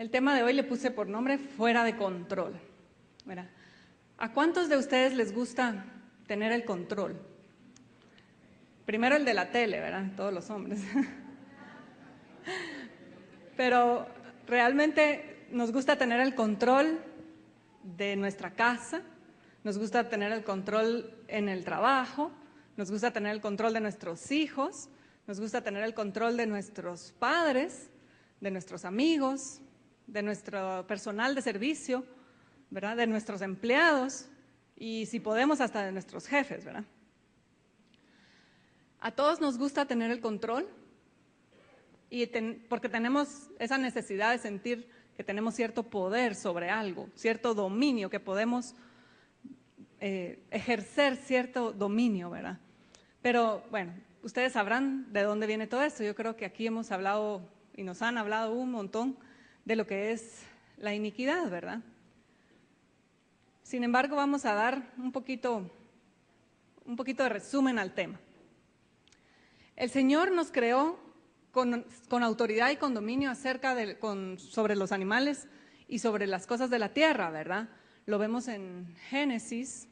El tema de hoy le puse por nombre fuera de control. ¿Verdad? ¿A cuántos de ustedes les gusta tener el control? Primero el de la tele, ¿verdad? Todos los hombres. Pero realmente nos gusta tener el control de nuestra casa, nos gusta tener el control en el trabajo, nos gusta tener el control de nuestros hijos, nos gusta tener el control de nuestros padres, de nuestros amigos, de nuestro personal de servicio, ¿verdad? De nuestros empleados y si podemos hasta de nuestros jefes, ¿verdad? A todos nos gusta tener el control y porque tenemos esa necesidad de sentir que tenemos cierto poder sobre algo, cierto dominio, que podemos ejercer cierto dominio, ¿verdad? Pero bueno, ustedes sabrán de dónde viene todo esto. Yo creo que aquí hemos hablado y nos han hablado un montón de lo que es la iniquidad, ¿verdad? Sin embargo, vamos a dar un poquito de resumen al tema. El Señor nos creó con autoridad y con dominio sobre los animales y sobre las cosas de la tierra, ¿verdad? Lo vemos en Génesis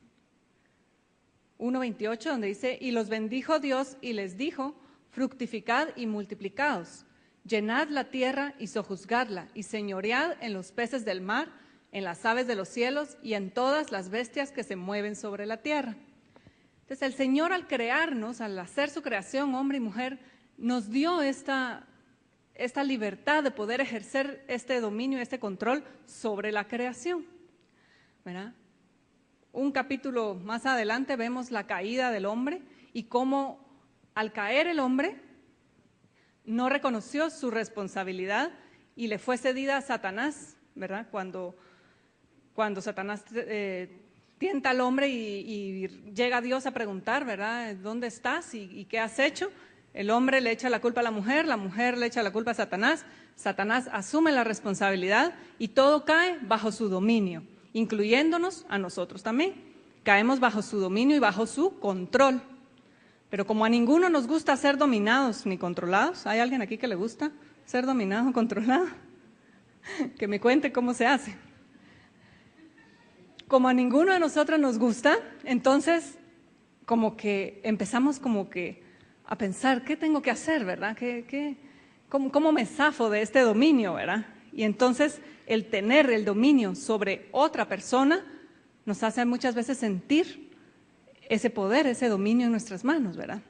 1:28, donde dice, y los bendijo Dios y les dijo, fructificad y multiplicaos, llenad la tierra y sojuzgadla, y señoread en los peces del mar, en las aves de los cielos y en todas las bestias que se mueven sobre la tierra. Entonces el Señor al crearnos, al hacer su creación, hombre y mujer, nos dio esta libertad de poder ejercer este dominio, este control sobre la creación, ¿verdad? Un capítulo más adelante vemos la caída del hombre y cómo al caer el hombre no reconoció su responsabilidad y le fue cedida a Satanás, ¿verdad? Cuando Satanás tienta al hombre y llega Dios a preguntar, ¿verdad? ¿Dónde estás y qué has hecho? El hombre le echa la culpa a la mujer le echa la culpa a Satanás, Satanás asume la responsabilidad y todo cae bajo su dominio, incluyéndonos a nosotros también. Caemos bajo su dominio y bajo su control. Pero como a ninguno nos gusta ser dominados ni controlados, ¿hay alguien aquí que le gusta ser dominado o controlado? Que me cuente cómo se hace. Como a ninguno de nosotros nos gusta, entonces como que empezamos a pensar, ¿qué tengo que hacer, verdad? ¿Cómo me zafo de este dominio, verdad? Y entonces el tener el dominio sobre otra persona nos hace muchas veces sentir ese poder, ese dominio en nuestras manos, ¿verdad?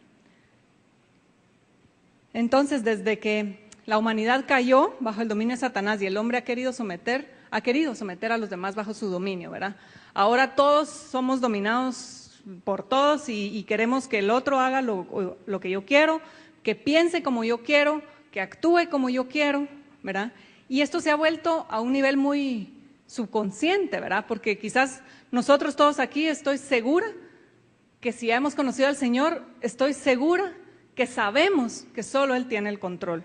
Entonces, desde que la humanidad cayó bajo el dominio de Satanás y el hombre ha querido someter a los demás bajo su dominio, ¿verdad? Ahora todos somos dominados por todos y queremos que el otro haga lo que yo quiero, que piense como yo quiero, que actúe como yo quiero, ¿verdad? Y esto se ha vuelto a un nivel muy subconsciente, ¿verdad? Porque quizás nosotros todos aquí, estoy segura que si ya hemos conocido al Señor, estoy segura que sabemos que solo Él tiene el control,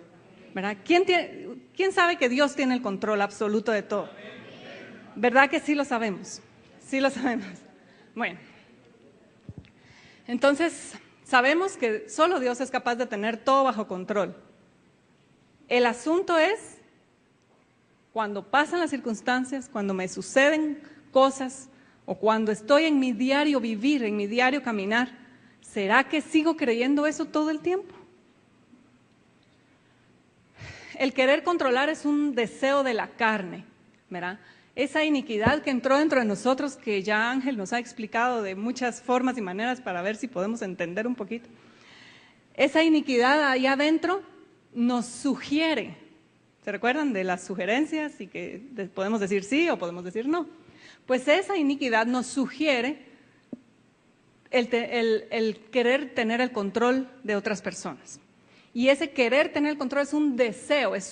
¿verdad? ¿Quién sabe que Dios tiene el control absoluto de todo? ¿Verdad que sí lo sabemos? Sí lo sabemos. Bueno, entonces sabemos que solo Dios es capaz de tener todo bajo control. El asunto es cuando pasan las circunstancias, cuando me suceden cosas o cuando estoy en mi diario vivir, en mi diario caminar, ¿será que sigo creyendo eso todo el tiempo? El querer controlar es un deseo de la carne, ¿verdad? Esa iniquidad que entró dentro de nosotros, que ya Ángel nos ha explicado de muchas formas y maneras para ver si podemos entender un poquito. Esa iniquidad ahí adentro nos sugiere, ¿se recuerdan de las sugerencias y que podemos decir sí o podemos decir no? Pues esa iniquidad nos sugiere el querer tener el control de otras personas. Y ese querer tener el control es un deseo, es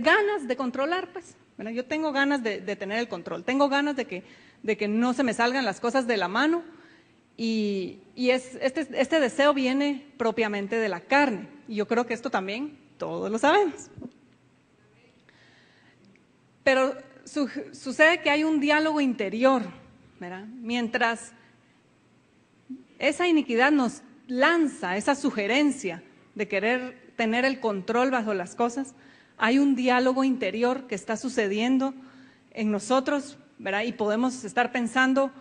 ganas de controlar, pues. ¿Verdad? Yo tengo ganas de tener el control, tengo ganas de que no se me salgan las cosas de la mano y este deseo viene propiamente de la carne. Y yo creo que esto también todos lo sabemos. Pero sucede que hay un diálogo interior, ¿verdad? Mientras esa iniquidad nos lanza esa sugerencia de querer tener el control bajo las cosas, hay un diálogo interior que está sucediendo en nosotros, ¿verdad? Y podemos estar pensando,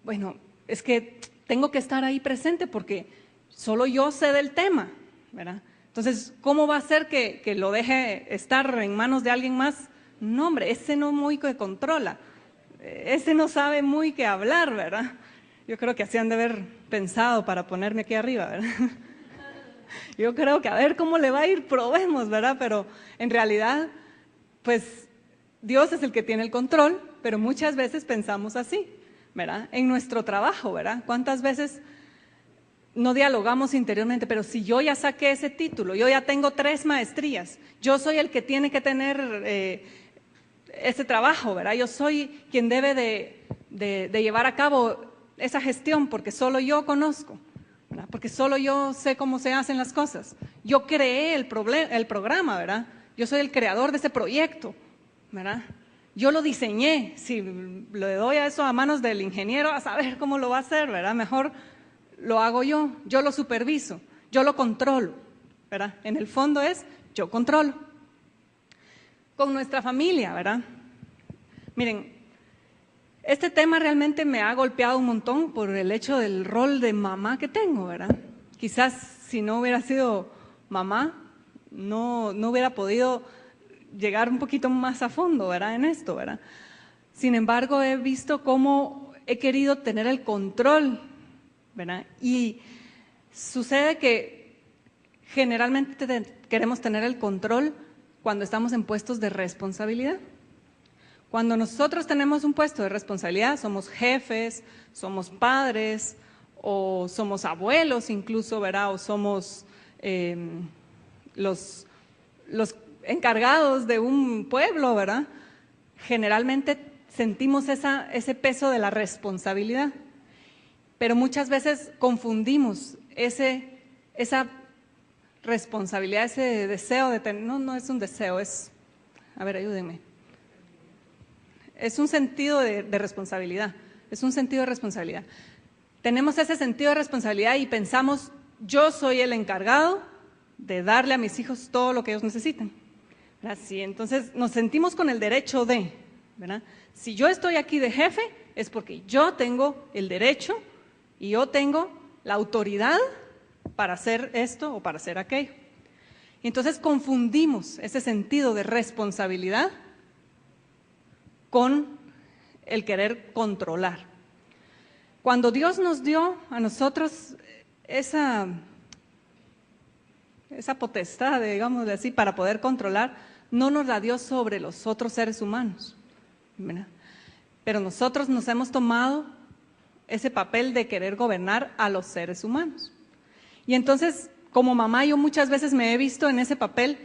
bueno, es que tengo que estar ahí presente porque solo yo sé del tema, ¿verdad? Entonces, ¿cómo va a ser que lo deje estar en manos de alguien más? No, hombre, ese no muy que controla, ese no sabe muy qué hablar, ¿verdad? Yo creo que así han de haber pensado para ponerme aquí arriba, ¿verdad? Yo creo que a ver cómo le va a ir, probemos, ¿verdad? Pero en realidad, pues Dios es el que tiene el control, pero muchas veces pensamos así, ¿verdad? En nuestro trabajo, ¿verdad? ¿Cuántas veces no dialogamos interiormente? Pero si yo ya saqué ese título, yo ya tengo 3 maestrías, yo soy el que tiene que tener ese trabajo, ¿verdad? Yo soy quien debe de llevar a cabo esa gestión porque solo yo conozco, ¿verdad? Porque solo yo sé cómo se hacen las cosas. Yo creé el programa, ¿verdad? Yo soy el creador de ese proyecto, ¿verdad? Yo lo diseñé. Si le doy a eso a manos del ingeniero, a saber cómo lo va a hacer, ¿verdad? Mejor lo hago yo lo superviso, yo lo controlo, ¿verdad? En el fondo es, yo controlo. Con nuestra familia, ¿verdad? Miren, este tema realmente me ha golpeado un montón por el hecho del rol de mamá que tengo, ¿verdad? Quizás si no hubiera sido mamá, no hubiera podido llegar un poquito más a fondo, ¿verdad? En esto, ¿verdad? Sin embargo, he visto cómo he querido tener el control, ¿verdad? Y sucede que generalmente queremos tener el control cuando estamos en puestos de responsabilidad. Cuando nosotros tenemos un puesto de responsabilidad, somos jefes, somos padres, o somos abuelos incluso, ¿verdad? O somos los encargados de un pueblo, ¿verdad? Generalmente sentimos ese peso de la responsabilidad, pero muchas veces confundimos esa responsabilidad, ese deseo de tener, no es un deseo, es, a ver, ayúdenme, es un sentido de responsabilidad, es un sentido de responsabilidad. Tenemos ese sentido de responsabilidad y pensamos, yo soy el encargado de darle a mis hijos todo lo que ellos necesitan. Así, entonces nos sentimos con el derecho de, ¿verdad? Si yo estoy aquí de jefe, es porque yo tengo el derecho y yo tengo la autoridad para hacer esto o para hacer aquello. Y entonces confundimos ese sentido de responsabilidad con el querer controlar. Cuando Dios nos dio a nosotros esa potestad, digamos así, para poder controlar, no nos la dio sobre los otros seres humanos, ¿verdad? Pero nosotros nos hemos tomado ese papel de querer gobernar a los seres humanos. Y entonces, como mamá, yo muchas veces me he visto en ese papel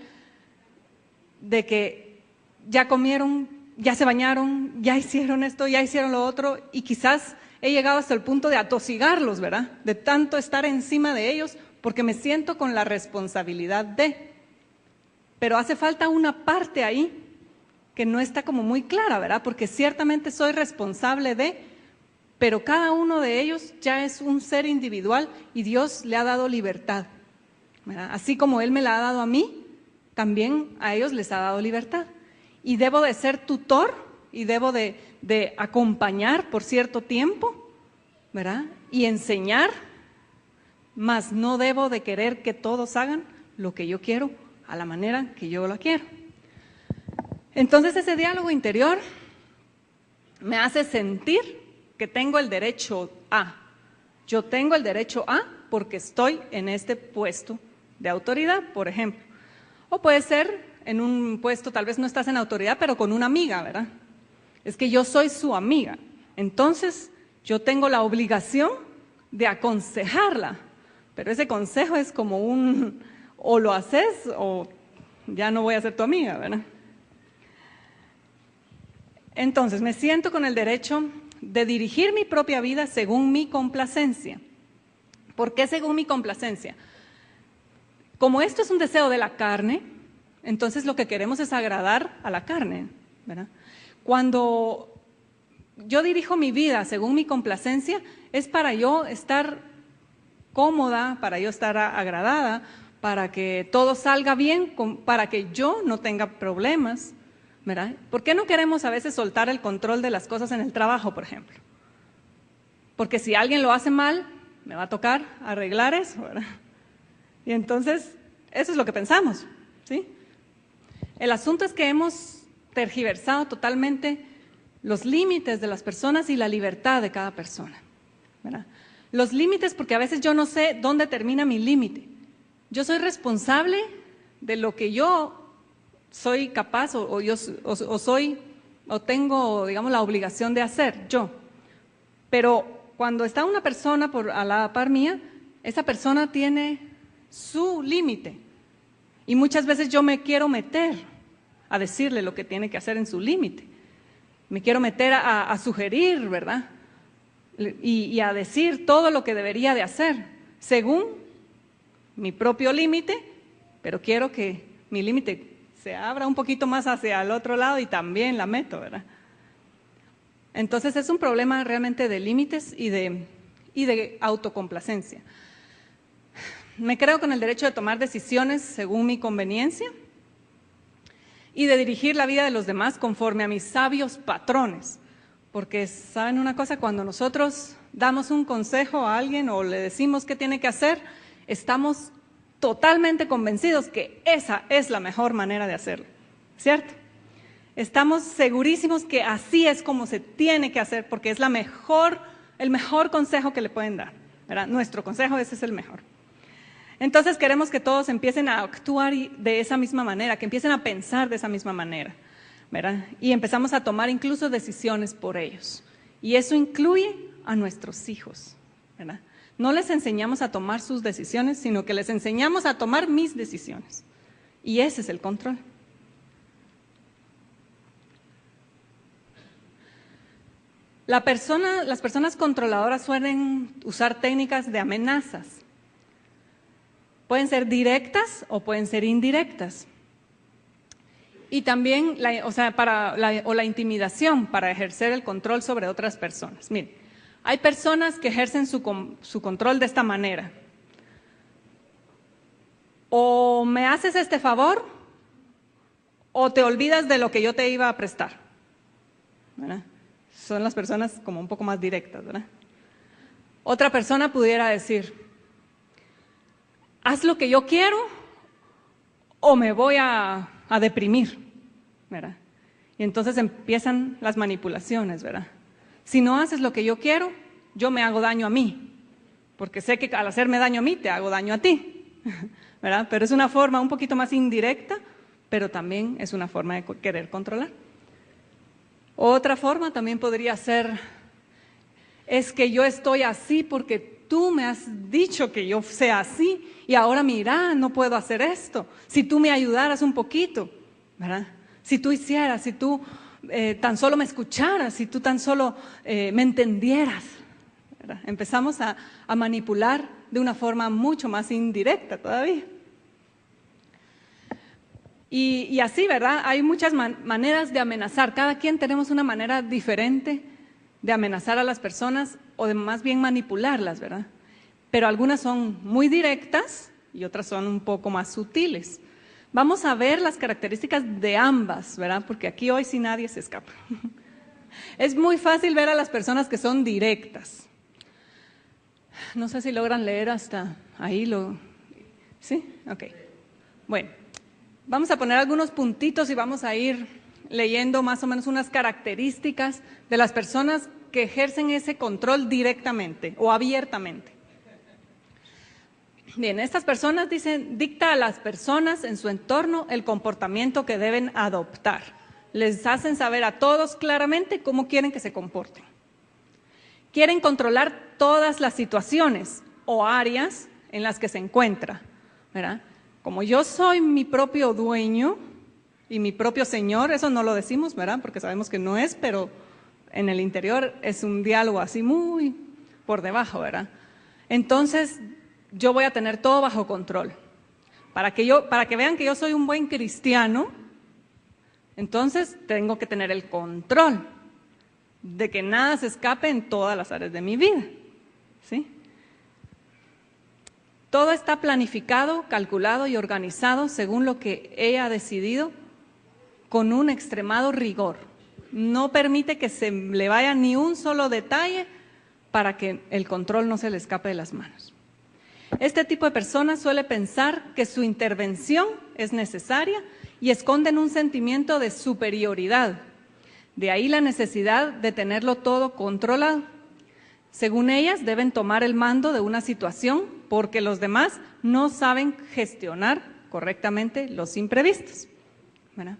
de que ya comieron, ya se bañaron, ya hicieron esto, ya hicieron lo otro, y quizás he llegado hasta el punto de atosigarlos, ¿verdad? De tanto estar encima de ellos, porque me siento con la responsabilidad de. Pero hace falta una parte ahí que no está como muy clara, ¿verdad? Porque ciertamente soy responsable de, pero cada uno de ellos ya es un ser individual y Dios le ha dado libertad, ¿verdad? Así como Él me la ha dado a mí, también a ellos les ha dado libertad. Y debo de ser tutor y debo de acompañar por cierto tiempo, ¿verdad? Y enseñar, mas no debo de querer que todos hagan lo que yo quiero a la manera que yo lo quiero. Entonces ese diálogo interior me hace sentir que tengo el derecho a. Yo tengo el derecho a porque estoy en este puesto de autoridad, por ejemplo. O puede ser en un puesto, tal vez no estás en autoridad, pero con una amiga, ¿verdad? Es que yo soy su amiga. Entonces yo tengo la obligación de aconsejarla. Pero ese consejo es como o lo haces o ya no voy a ser tu amiga, ¿verdad? Entonces me siento con el derecho de dirigir mi propia vida según mi complacencia. ¿Por qué según mi complacencia? Como esto es un deseo de la carne, entonces lo que queremos es agradar a la carne, ¿verdad? Cuando yo dirijo mi vida según mi complacencia, es para yo estar cómoda, para yo estar agradada, para que todo salga bien, para que yo no tenga problemas, ¿verdad? ¿Por qué no queremos a veces soltar el control de las cosas en el trabajo, por ejemplo? Porque si alguien lo hace mal, me va a tocar arreglar eso, ¿verdad? Y entonces, eso es lo que pensamos, ¿sí? El asunto es que hemos tergiversado totalmente los límites de las personas y la libertad de cada persona, ¿verdad? Los límites, porque a veces yo no sé dónde termina mi límite. Yo soy responsable de lo que yo soy capaz o tengo, digamos, la obligación de hacer, yo. Pero cuando está una persona a la par mía, esa persona tiene su límite. Y muchas veces yo me quiero meter a decirle lo que tiene que hacer en su límite. Me quiero meter a sugerir, ¿verdad? Y a decir todo lo que debería de hacer, según mi propio límite, pero quiero que mi límite se abra un poquito más hacia el otro lado y también la meto, ¿verdad? Entonces es un problema realmente de límites y de autocomplacencia. Me creo con el derecho de tomar decisiones según mi conveniencia y de dirigir la vida de los demás conforme a mis sabios patrones. Porque, ¿saben una cosa? Cuando nosotros damos un consejo a alguien o le decimos qué tiene que hacer, estamos totalmente convencidos que esa es la mejor manera de hacerlo, ¿cierto? Estamos segurísimos que así es como se tiene que hacer, porque es el mejor consejo que le pueden dar, ¿verdad? Nuestro consejo, ese es el mejor. Entonces queremos que todos empiecen a actuar de esa misma manera, que empiecen a pensar de esa misma manera, ¿verdad? Y empezamos a tomar incluso decisiones por ellos. Y eso incluye a nuestros hijos, ¿verdad? No les enseñamos a tomar sus decisiones, sino que les enseñamos a tomar mis decisiones. Y ese es el control. Las personas controladoras suelen usar técnicas de amenazas. Pueden ser directas o pueden ser indirectas. Y también la intimidación para ejercer el control sobre otras personas. Miren, hay personas que ejercen su control de esta manera. O me haces este favor, o te olvidas de lo que yo te iba a prestar, ¿verdad? Son las personas como un poco más directas, ¿verdad? Otra persona pudiera decir, haz lo que yo quiero o me voy a deprimir, ¿verdad? Y entonces empiezan las manipulaciones, ¿verdad? Si no haces lo que yo quiero, yo me hago daño a mí, porque sé que al hacerme daño a mí, te hago daño a ti, ¿verdad? Pero es una forma un poquito más indirecta, pero también es una forma de querer controlar. Otra forma también podría ser, es que yo estoy así porque tú me has dicho que yo sea así y ahora mira, no puedo hacer esto. Si tú me ayudaras un poquito, ¿verdad? Si tú hicieras, si tú tan solo me escucharas, si tú tan solo me entendieras, ¿verdad? Empezamos a manipular de una forma mucho más indirecta todavía. Y así, ¿verdad? Hay muchas maneras de amenazar. Cada quien tenemos una manera diferente de amenazar a las personas o de más bien manipularlas, ¿verdad? Pero algunas son muy directas y otras son un poco más sutiles. Vamos a ver las características de ambas, ¿verdad? Porque aquí hoy sí nadie se escapa. Es muy fácil ver a las personas que son directas. No sé si logran leer hasta ahí ¿sí? Ok. Bueno, vamos a poner algunos puntitos y vamos a ir leyendo más o menos unas características de las personas que ejercen ese control directamente o abiertamente. Bien, estas personas dicta a las personas en su entorno el comportamiento que deben adoptar. Les hacen saber a todos claramente cómo quieren que se comporten. Quieren controlar todas las situaciones o áreas en las que se encuentra, ¿verdad? Como yo soy mi propio dueño y mi propio señor, eso no lo decimos, ¿verdad? Porque sabemos que no es, pero en el interior es un diálogo así muy por debajo, ¿verdad? Entonces, yo voy a tener todo bajo control. Para que vean que yo soy un buen cristiano, entonces tengo que tener el control de que nada se escape en todas las áreas de mi vida, ¿sí? Todo está planificado, calculado y organizado según lo que ella ha decidido, con un extremado rigor. No permite que se le vaya ni un solo detalle para que el control no se le escape de las manos. Este tipo de personas suele pensar que su intervención es necesaria y esconden un sentimiento de superioridad. De ahí la necesidad de tenerlo todo controlado. Según ellas, deben tomar el mando de una situación porque los demás no saben gestionar correctamente los imprevistos. ¿Verdad?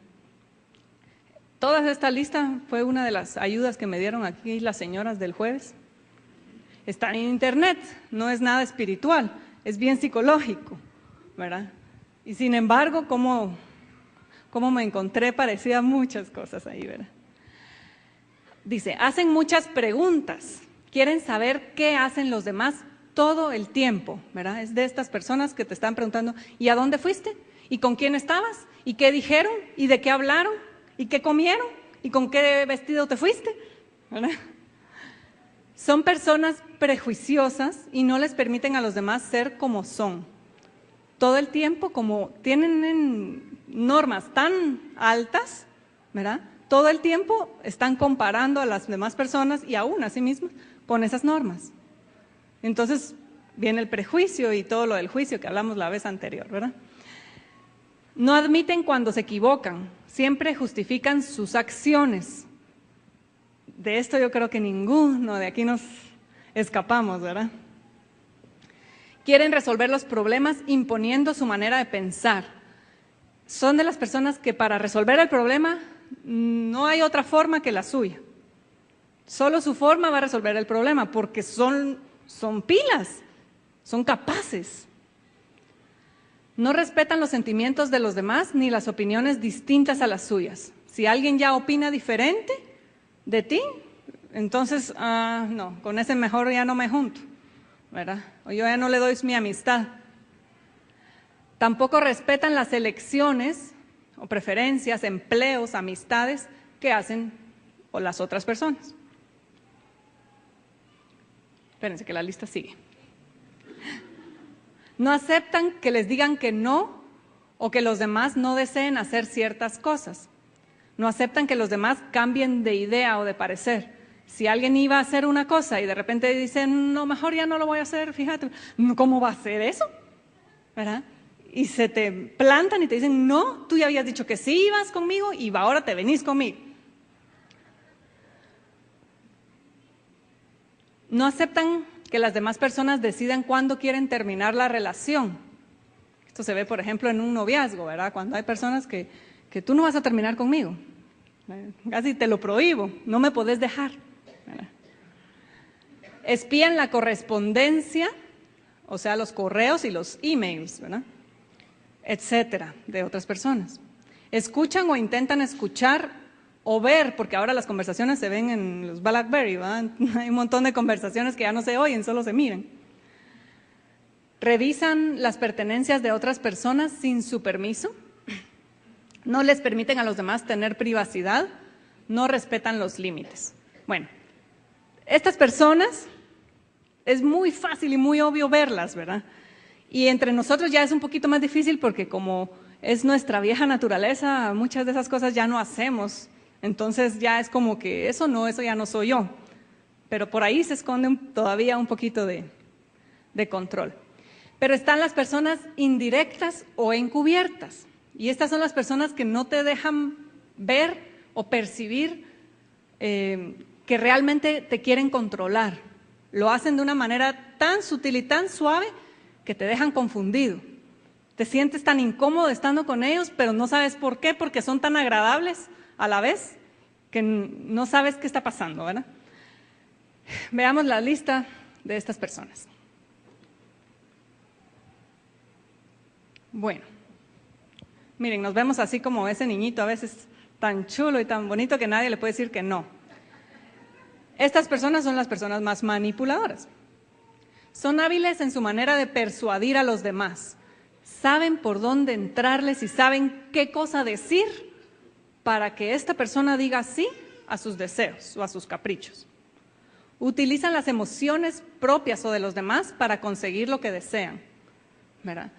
Toda esta lista fue una de las ayudas que me dieron aquí las señoras del jueves. Está en internet, no es nada espiritual, es bien psicológico, ¿verdad? Y sin embargo, como me encontré, parecía muchas cosas ahí, ¿verdad? Dice, hacen muchas preguntas, quieren saber qué hacen los demás todo el tiempo, ¿verdad? Es de estas personas que te están preguntando, ¿y a dónde fuiste? ¿Y con quién estabas? ¿Y qué dijeron? ¿Y de qué hablaron? ¿Y qué comieron? ¿Y con qué vestido te fuiste? ¿Verdad? Son personas prejuiciosas y no les permiten a los demás ser como son. Todo el tiempo, como tienen normas tan altas, ¿verdad? Todo el tiempo están comparando a las demás personas y aún a sí mismas con esas normas. Entonces viene el prejuicio y todo lo del juicio que hablamos la vez anterior, ¿verdad? No admiten cuando se equivocan, siempre justifican sus acciones. De esto yo creo que ninguno de aquí nos escapamos, ¿verdad? Quieren resolver los problemas imponiendo su manera de pensar. Son de las personas que para resolver el problema no hay otra forma que la suya. Solo su forma va a resolver el problema porque son pilas, son capaces. No respetan los sentimientos de los demás ni las opiniones distintas a las suyas. Si alguien ya opina diferente de ti, entonces, no, con ese mejor ya no me junto, ¿verdad? O yo ya no le doy mi amistad. Tampoco respetan las elecciones o preferencias, empleos, amistades que hacen o las otras personas. Espérense que la lista sigue. No aceptan que les digan que no o que los demás no deseen hacer ciertas cosas. No aceptan que los demás cambien de idea o de parecer. Si alguien iba a hacer una cosa y de repente dicen, no, mejor ya no lo voy a hacer, fíjate, ¿cómo va a hacer eso? ¿Verdad? Y se te plantan y te dicen, no, tú ya habías dicho que sí ibas conmigo y ahora te venís conmigo. No aceptan que las demás personas decidan cuándo quieren terminar la relación. Esto se ve, por ejemplo, en un noviazgo, ¿verdad? Cuando hay personas que tú no vas a terminar conmigo. Casi te lo prohíbo, no me podés dejar. ¿Verdad? Espían la correspondencia, o sea, los correos y los emails, ¿verdad? Etcétera, de otras personas. Escuchan o intentan escuchar o ver, porque ahora las conversaciones se ven en los BlackBerry, ¿verdad? Hay un montón de conversaciones que ya no se oyen, solo se miran. Revisan las pertenencias de otras personas sin su permiso. No les permiten a los demás tener privacidad, no respetan los límites. Bueno, estas personas es muy fácil y muy obvio verlas, ¿verdad? Y entre nosotros ya es un poquito más difícil porque como es nuestra vieja naturaleza, muchas de esas cosas ya no hacemos. Entonces ya es como que eso ya no soy yo. Pero por ahí se esconde todavía un poquito de control. Pero están las personas indirectas o encubiertas. Y estas son las personas que no te dejan ver o percibir que realmente te quieren controlar. Lo hacen de una manera tan sutil y tan suave que te dejan confundido. Te sientes tan incómodo estando con ellos, pero no sabes por qué, porque son tan agradables a la vez que no sabes qué está pasando, ¿verdad? Veamos la lista de estas personas. Bueno. Miren, nos vemos así como ese niñito a veces tan chulo y tan bonito que nadie le puede decir que no. Estas personas son las personas más manipuladoras. Son hábiles en su manera de persuadir a los demás. Saben por dónde entrarles y saben qué cosa decir para que esta persona diga sí a sus deseos o a sus caprichos. Utilizan las emociones propias o de los demás para conseguir lo que desean. ¿verdad?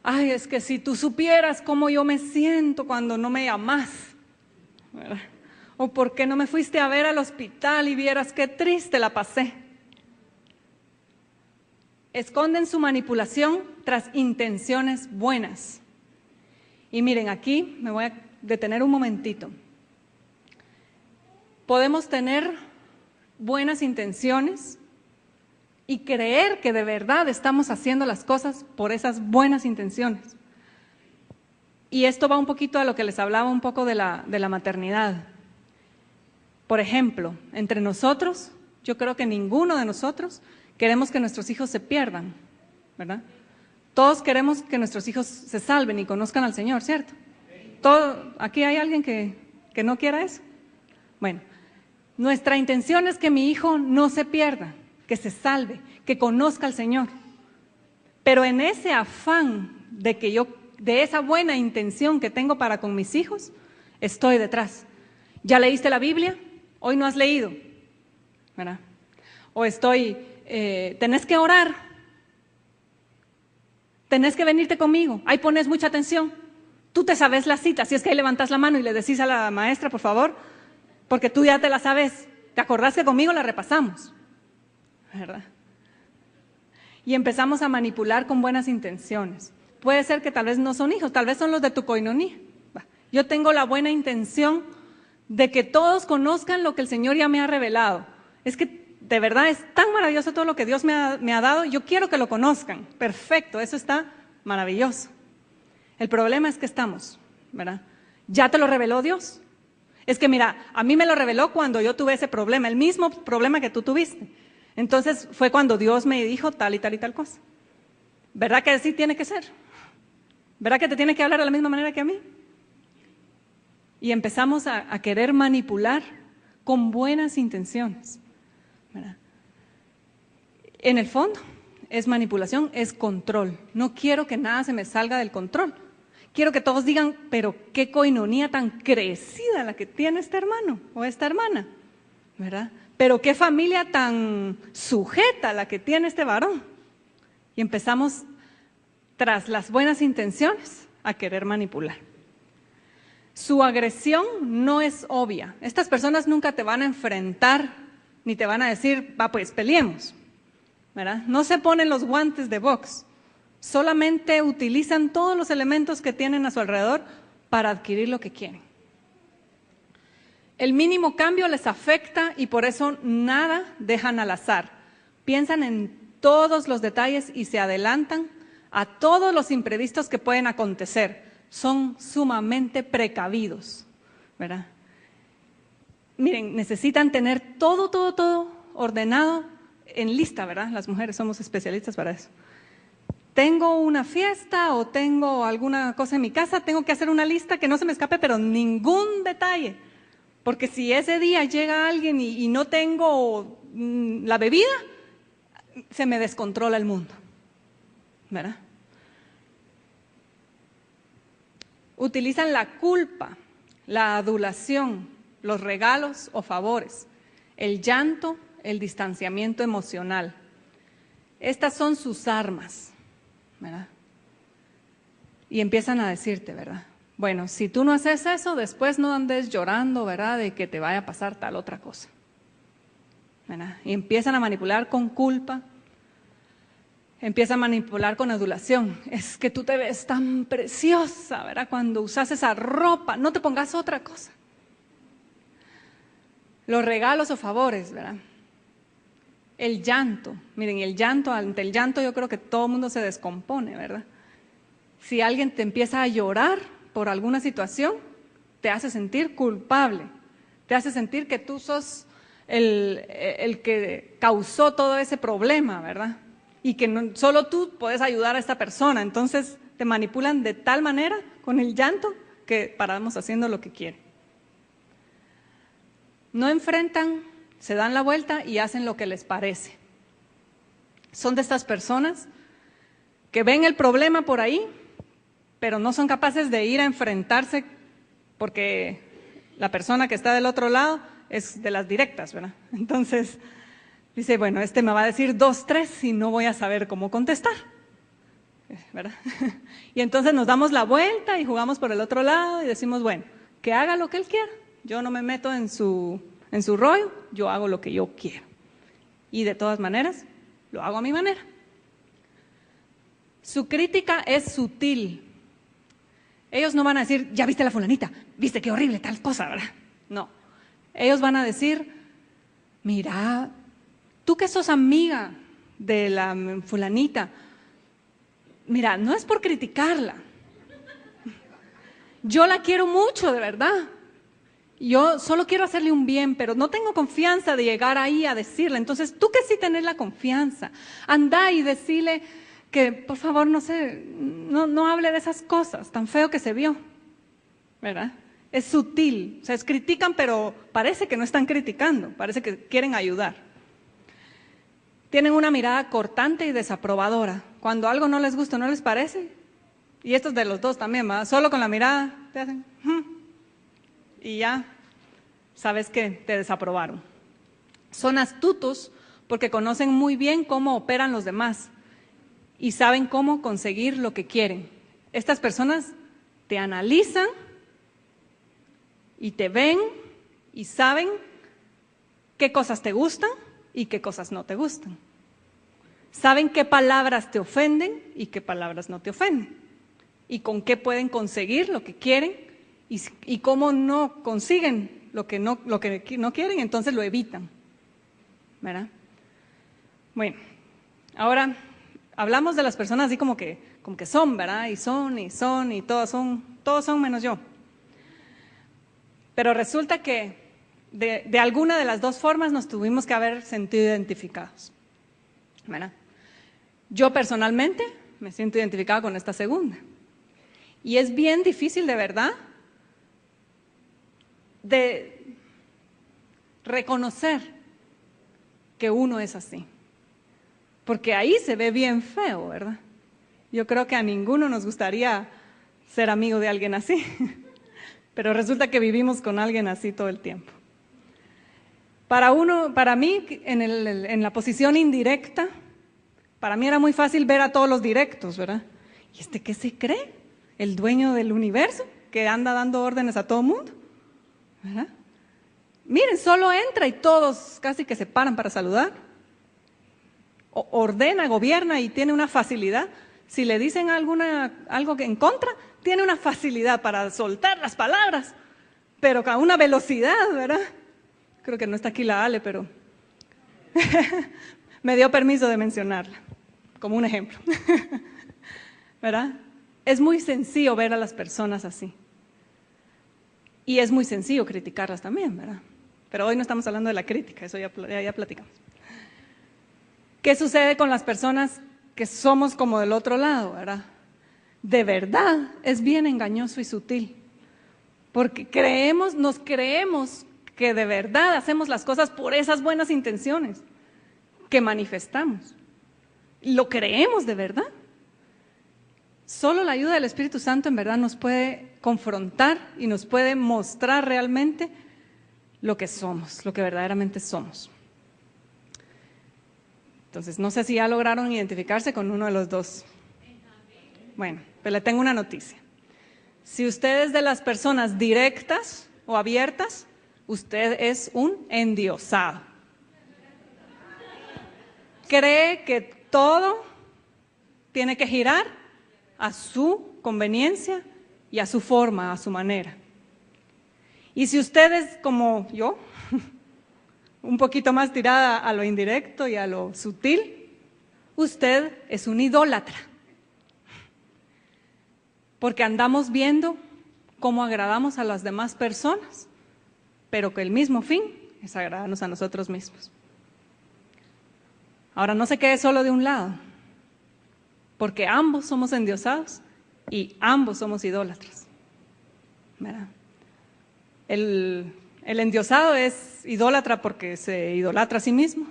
Ay, es que si tú supieras cómo yo me siento cuando no me llamas, ¿verdad? O por qué no me fuiste a ver al hospital y vieras qué triste la pasé. Esconden su manipulación tras intenciones buenas. Y miren, aquí me voy a detener un momentito. Podemos tener buenas intenciones y creer que de verdad estamos haciendo las cosas por esas buenas intenciones. Y esto va un poquito a lo que les hablaba un poco de la maternidad. Por ejemplo, entre nosotros, yo creo que ninguno de nosotros queremos que nuestros hijos se pierdan, ¿verdad? Todos queremos que nuestros hijos se salven y conozcan al Señor, ¿cierto? ¿Aquí hay alguien que no quiera eso? Bueno, nuestra intención es que mi hijo no se pierda, que se salve, que conozca al Señor. Pero en ese afán de esa buena intención que tengo para con mis hijos, estoy detrás. ¿Ya leíste la Biblia? Hoy no has leído, ¿verdad? O tenés que orar, tenés que venirte conmigo, ahí pones mucha atención. Tú te sabes la cita, si es que ahí levantas la mano y le decís a la maestra, por favor, porque tú ya te la sabes. ¿Te acordás que conmigo la repasamos? ¿Verdad? Y empezamos a manipular con buenas intenciones. Puede ser que tal vez no son hijos, tal vez son los de tu koinonía. Yo tengo la buena intención de que todos conozcan lo que el Señor ya me ha revelado. Es que de verdad es tan maravilloso todo lo que Dios me ha dado, yo quiero que lo conozcan. Perfecto, eso está maravilloso. El problema es que estamos, ¿verdad? Ya te lo reveló Dios. Es que mira, a mí me lo reveló cuando yo tuve ese problema, el mismo problema que tú tuviste. Entonces fue cuando Dios me dijo tal y tal y tal cosa. ¿Verdad que así tiene que ser? ¿Verdad que te tiene que hablar de la misma manera que a mí? Y empezamos a querer manipular con buenas intenciones, ¿verdad? En el fondo es manipulación, es control. No quiero que nada se me salga del control. Quiero que todos digan, pero qué koinonía tan crecida la que tiene este hermano o esta hermana, ¿verdad? Pero qué familia tan sujeta la que tiene este varón. Y empezamos, tras las buenas intenciones, a querer manipular. Su agresión no es obvia. Estas personas nunca te van a enfrentar ni te van a decir, va pues peleemos, ¿verdad? No se ponen los guantes de box, solamente utilizan todos los elementos que tienen a su alrededor para adquirir lo que quieren. El mínimo cambio les afecta y por eso nada dejan al azar. Piensan en todos los detalles y se adelantan a todos los imprevistos que pueden acontecer. Son sumamente precavidos, ¿verdad? Miren, necesitan tener todo ordenado en lista, ¿verdad? Las mujeres somos especialistas para eso. Tengo una fiesta o tengo alguna cosa en mi casa, tengo que hacer una lista que no se me escape, pero ningún detalle. Porque si ese día llega alguien y no tengo la bebida, se me descontrola el mundo, ¿verdad? Utilizan la culpa, la adulación, los regalos o favores, el llanto, el distanciamiento emocional. Estas son sus armas, ¿verdad? Y empiezan a decirte, ¿verdad? Bueno, si tú no haces eso, después no andes llorando, ¿verdad? De que te vaya a pasar tal otra cosa, ¿verdad? Y empiezan a manipular con culpa. Empieza a manipular con adulación. Es que tú te ves tan preciosa, ¿verdad? Cuando usas esa ropa, no te pongas otra cosa. Los regalos o favores, ¿verdad? El llanto. Miren, ante el llanto yo creo que todo el mundo se descompone, ¿verdad? Si alguien te empieza a llorar por alguna situación, te hace sentir culpable. Te hace sentir que tú sos el que causó todo ese problema, ¿verdad? Y que no, solo tú puedes ayudar a esta persona. Entonces te manipulan de tal manera con el llanto que paramos haciendo lo que quieren. No enfrentan, se dan la vuelta y hacen lo que les parece. Son de estas personas que ven el problema por ahí, pero no son capaces de ir a enfrentarse porque la persona que está del otro lado es de las directas, ¿verdad? Entonces dice, bueno, este me va a decir 2, 3 y no voy a saber cómo contestar. ¿verdad? Y entonces nos damos la vuelta y jugamos por el otro lado y decimos, bueno, que haga lo que él quiera. Yo no me meto en su rollo, yo hago lo que yo quiero. Y de todas maneras, lo hago a mi manera. Su crítica es sutil. Ellos no van a decir, ya viste la fulanita, viste qué horrible tal cosa, ¿verdad? No. Ellos van a decir, mira, tú que sos amiga de la fulanita, mira, no es por criticarla. Yo la quiero mucho, de verdad. Yo solo quiero hacerle un bien, pero no tengo confianza de llegar ahí a decirle. Entonces, tú que sí tenés la confianza, anda y decirle que, por favor, no hable de esas cosas, tan feo que se vio, ¿verdad? Es sutil, o sea, critican, pero parece que no están criticando, parece que quieren ayudar. Tienen una mirada cortante y desaprobadora. Cuando algo no les gusta, no les parece, y esto es de los dos también, ¿verdad? Solo con la mirada te hacen, y ya sabes que te desaprobaron. Son astutos porque conocen muy bien cómo operan los demás y saben cómo conseguir lo que quieren. Estas personas te analizan y te ven y saben qué cosas te gustan y qué cosas no te gustan. Saben qué palabras te ofenden y qué palabras no te ofenden. Y con qué pueden conseguir lo que quieren y cómo no consiguen lo que no quieren, entonces lo evitan, ¿verdad? Bueno, ahora hablamos de las personas así como que son, ¿verdad? Y todos son menos yo. Pero resulta que de alguna de las dos formas nos tuvimos que haber sentido identificados, ¿verdad? Yo personalmente me siento identificada con esta segunda. Y es bien difícil, de verdad, de reconocer que uno es así. Porque ahí se ve bien feo, ¿verdad? Yo creo que a ninguno nos gustaría ser amigo de alguien así. Pero resulta que vivimos con alguien así todo el tiempo. Para mí, en la posición indirecta, para mí era muy fácil ver a todos los directos, ¿verdad? ¿Y qué se cree? ¿El dueño del universo que anda dando órdenes a todo el mundo? ¿Verdad? Miren, solo entra y todos casi que se paran para saludar. Ordena, gobierna y tiene una facilidad. Si le dicen algo en contra, tiene una facilidad para soltar las palabras, pero con una velocidad, ¿verdad? Creo que no está aquí la Ale, pero me dio permiso de mencionarla, como un ejemplo. ¿Verdad? Es muy sencillo ver a las personas así. Y es muy sencillo criticarlas también, ¿verdad? Pero hoy no estamos hablando de la crítica, eso ya platicamos. ¿Qué sucede con las personas que somos como del otro lado, verdad? De verdad, es bien engañoso y sutil. Porque nos creemos que de verdad hacemos las cosas por esas buenas intenciones que manifestamos. Lo creemos de verdad. Solo la ayuda del Espíritu Santo en verdad nos puede confrontar y nos puede mostrar realmente lo que somos, lo que verdaderamente somos. Entonces, no sé si ya lograron identificarse con uno de los dos. Bueno, pues le tengo una noticia. Si usted es de las personas directas o abiertas, usted es un endiosado. Cree que todo tiene que girar a su conveniencia y a su forma, a su manera. Y si usted es como yo, un poquito más tirada a lo indirecto y a lo sutil, usted es un idólatra. Porque andamos viendo cómo agradamos a las demás personas, pero que el mismo fin es agradarnos a nosotros mismos. Ahora, no se quede solo de un lado, porque ambos somos endiosados y ambos somos idólatras, ¿verdad? El endiosado es idólatra porque se idolatra a sí mismo,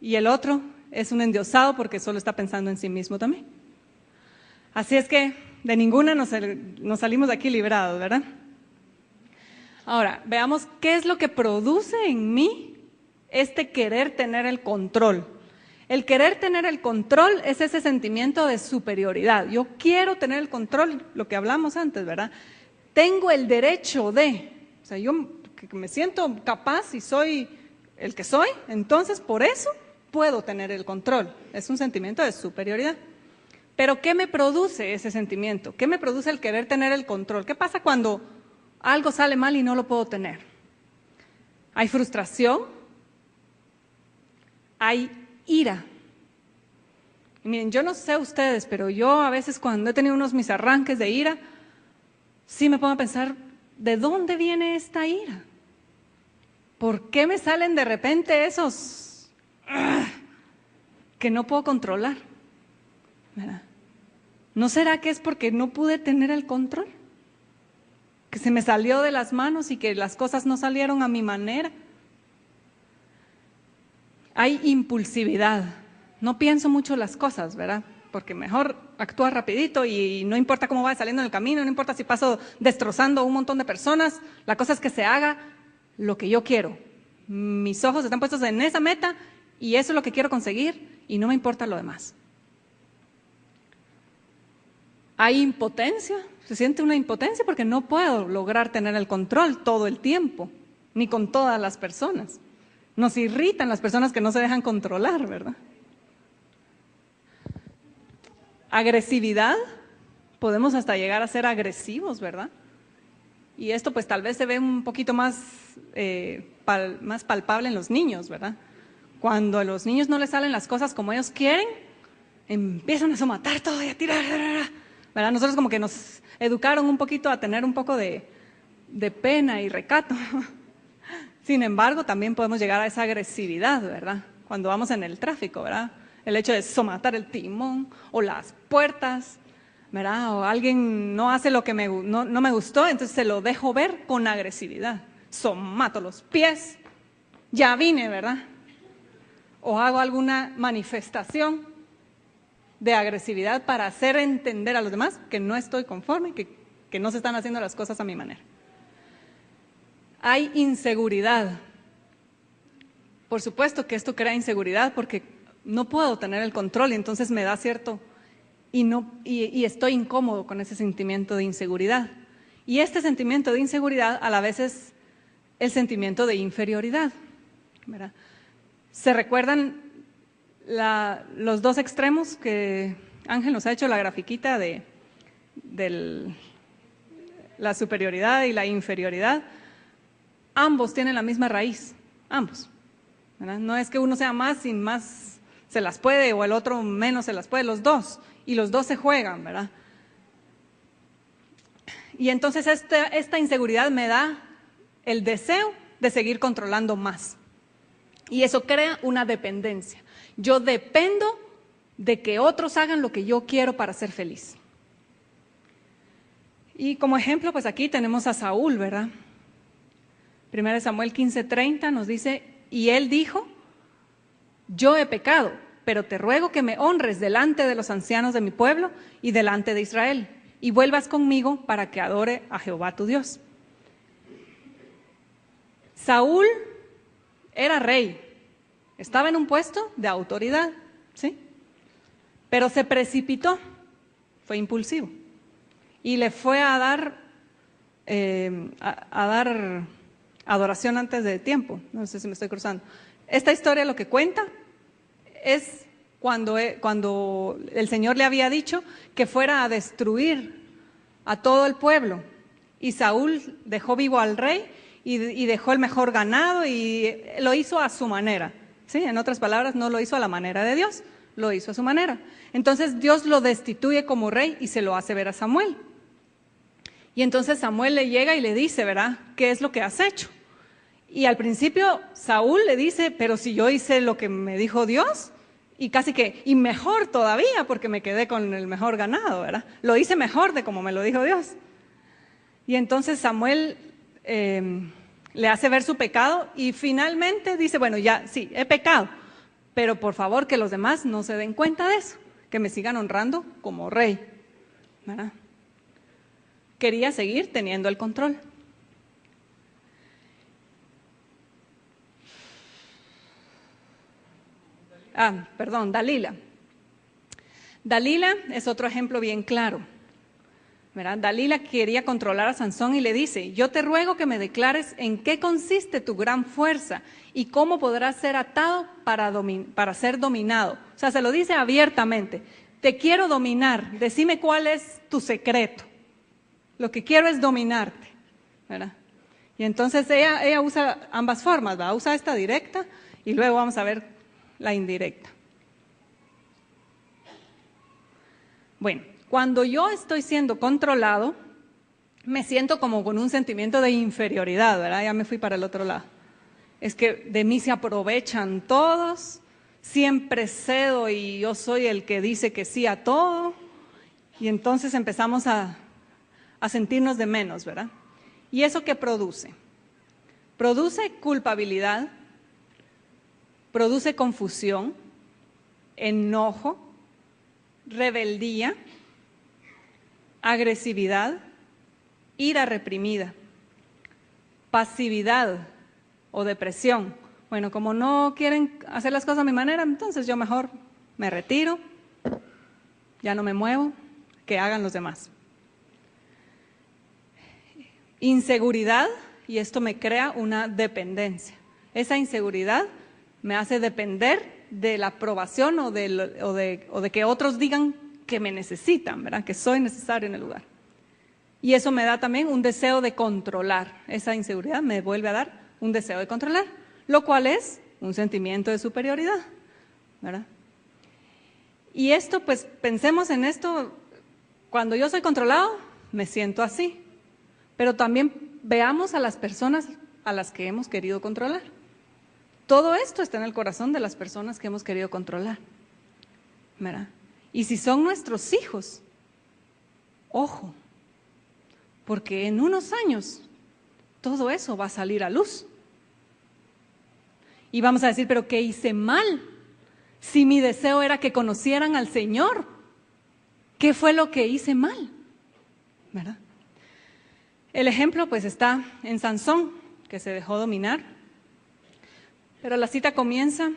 y el otro es un endiosado porque solo está pensando en sí mismo también. Así es que de ninguna nos salimos de aquí librados, ¿verdad? Ahora, veamos qué es lo que produce en mí este querer tener el control, El querer tener el control es ese sentimiento de superioridad. Yo quiero tener el control, lo que hablamos antes, ¿verdad? Tengo el derecho de, o sea, yo que me siento capaz y soy el que soy, entonces por eso puedo tener el control. Es un sentimiento de superioridad. Pero ¿qué me produce ese sentimiento? ¿Qué me produce el querer tener el control? ¿Qué pasa cuando algo sale mal y no lo puedo tener? Hay frustración, hay ira. Y miren, yo no sé ustedes, pero yo a veces cuando he tenido mis arranques de ira, sí me pongo a pensar, ¿de dónde viene esta ira? ¿Por qué me salen de repente esos que no puedo controlar? ¿Verdad? ¿No será que es porque no pude tener el control? Que se me salió de las manos y que las cosas no salieron a mi manera. Hay impulsividad. No pienso mucho las cosas, ¿verdad? Porque mejor actuar rapidito y no importa cómo vaya saliendo en el camino, no importa si paso destrozando a un montón de personas, la cosa es que se haga lo que yo quiero. Mis ojos están puestos en esa meta y eso es lo que quiero conseguir y no me importa lo demás. Hay impotencia, se siente una impotencia porque no puedo lograr tener el control todo el tiempo, ni con todas las personas. Nos irritan las personas que no se dejan controlar, ¿verdad? Agresividad, podemos hasta llegar a ser agresivos, ¿verdad? Y esto pues tal vez se ve un poquito más, más palpable en los niños, ¿verdad? Cuando a los niños no les salen las cosas como ellos quieren, empiezan a somatar todo y a tirar, ¿verdad? Nosotros como que nos educaron un poquito a tener un poco de pena y recato. Sin embargo, también podemos llegar a esa agresividad, ¿verdad? Cuando vamos en el tráfico, ¿verdad? El hecho de somatar el timón o las puertas, ¿verdad? O alguien no hace lo que no me gustó, entonces se lo dejo ver con agresividad. Somato los pies, ya vine, ¿verdad? O hago alguna manifestación de agresividad para hacer entender a los demás que no estoy conforme, que no se están haciendo las cosas a mi manera. Hay inseguridad. Por supuesto que esto crea inseguridad porque no puedo tener el control y entonces me da cierto y estoy incómodo con ese sentimiento de inseguridad. Y este sentimiento de inseguridad a la vez es el sentimiento de inferioridad, ¿verdad? ¿Se recuerdan los dos extremos que Ángel nos ha hecho la grafiquita de la superioridad y la inferioridad? Ambos tienen la misma raíz, ambos, ¿verdad? No es que uno sea más y más se las puede o el otro menos se las puede, los dos, y los dos se juegan, ¿verdad? Y entonces esta inseguridad me da el deseo de seguir controlando más. Y eso crea una dependencia. Yo dependo de que otros hagan lo que yo quiero para ser feliz. Y como ejemplo, pues aquí tenemos a Saúl, ¿verdad? 1 Samuel 15:30 nos dice, y él dijo, yo he pecado, pero te ruego que me honres delante de los ancianos de mi pueblo y delante de Israel, y vuelvas conmigo para que adore a Jehová tu Dios. Saúl era rey, estaba en un puesto de autoridad, ¿sí? Pero se precipitó, fue impulsivo, y le fue a dar adoración antes de tiempo. No sé si me estoy cruzando. Esta historia lo que cuenta es cuando el Señor le había dicho que fuera a destruir a todo el pueblo. Y Saúl dejó vivo al rey y dejó el mejor ganado y lo hizo a su manera. ¿Sí? En otras palabras, no lo hizo a la manera de Dios, lo hizo a su manera. Entonces Dios lo destituye como rey y se lo hace ver a Samuel. Y entonces Samuel le llega y le dice, ¿verdad? ¿Qué es lo que has hecho? Y al principio Saúl le dice, pero si yo hice lo que me dijo Dios, y casi que, y mejor todavía, porque me quedé con el mejor ganado, ¿verdad? Lo hice mejor de como me lo dijo Dios. Y entonces Samuel le hace ver su pecado y finalmente dice, bueno, ya, sí, he pecado, pero por favor que los demás no se den cuenta de eso, que me sigan honrando como rey, ¿verdad? Quería seguir teniendo el control. Dalila. Dalila es otro ejemplo bien claro, ¿verdad? Dalila quería controlar a Sansón y le dice: yo te ruego que me declares en qué consiste tu gran fuerza y cómo podrás ser atado para ser dominado. O sea, se lo dice abiertamente: te quiero dominar, decime cuál es tu secreto. Lo que quiero es dominarte, ¿verdad? Y entonces ella usa ambas formas, ¿va? Usa esta directa y luego vamos a ver la indirecta. Bueno, cuando yo estoy siendo controlado, me siento como con un sentimiento de inferioridad, ¿verdad? Ya me fui para el otro lado. Es que de mí se aprovechan todos, siempre cedo y yo soy el que dice que sí a todo. Y entonces empezamos a sentirnos de menos, ¿verdad? ¿Y eso qué produce? Produce culpabilidad, produce confusión, enojo, rebeldía, agresividad, ira reprimida, pasividad o depresión. Bueno, como no quieren hacer las cosas a mi manera, entonces yo mejor me retiro, ya no me muevo, que hagan los demás. Inseguridad, y esto me crea una dependencia. Esa inseguridad me hace depender de la aprobación o de que otros digan que me necesitan, ¿verdad? Que soy necesario en el lugar. Y eso me da también un deseo de controlar. Esa inseguridad me vuelve a dar un deseo de controlar, lo cual es un sentimiento de superioridad, ¿verdad? Y esto, pues pensemos en esto: cuando yo soy controlado, me siento así. Pero también veamos a las personas a las que hemos querido controlar. Todo esto está en el corazón de las personas que hemos querido controlar, ¿verdad? Y si son nuestros hijos, ojo, porque en unos años todo eso va a salir a luz. Y vamos a decir: pero ¿qué hice mal? Si mi deseo era que conocieran al Señor, ¿qué fue lo que hice mal? ¿Verdad? El ejemplo pues está en Sansón, que se dejó dominar. Pero la cita comienza,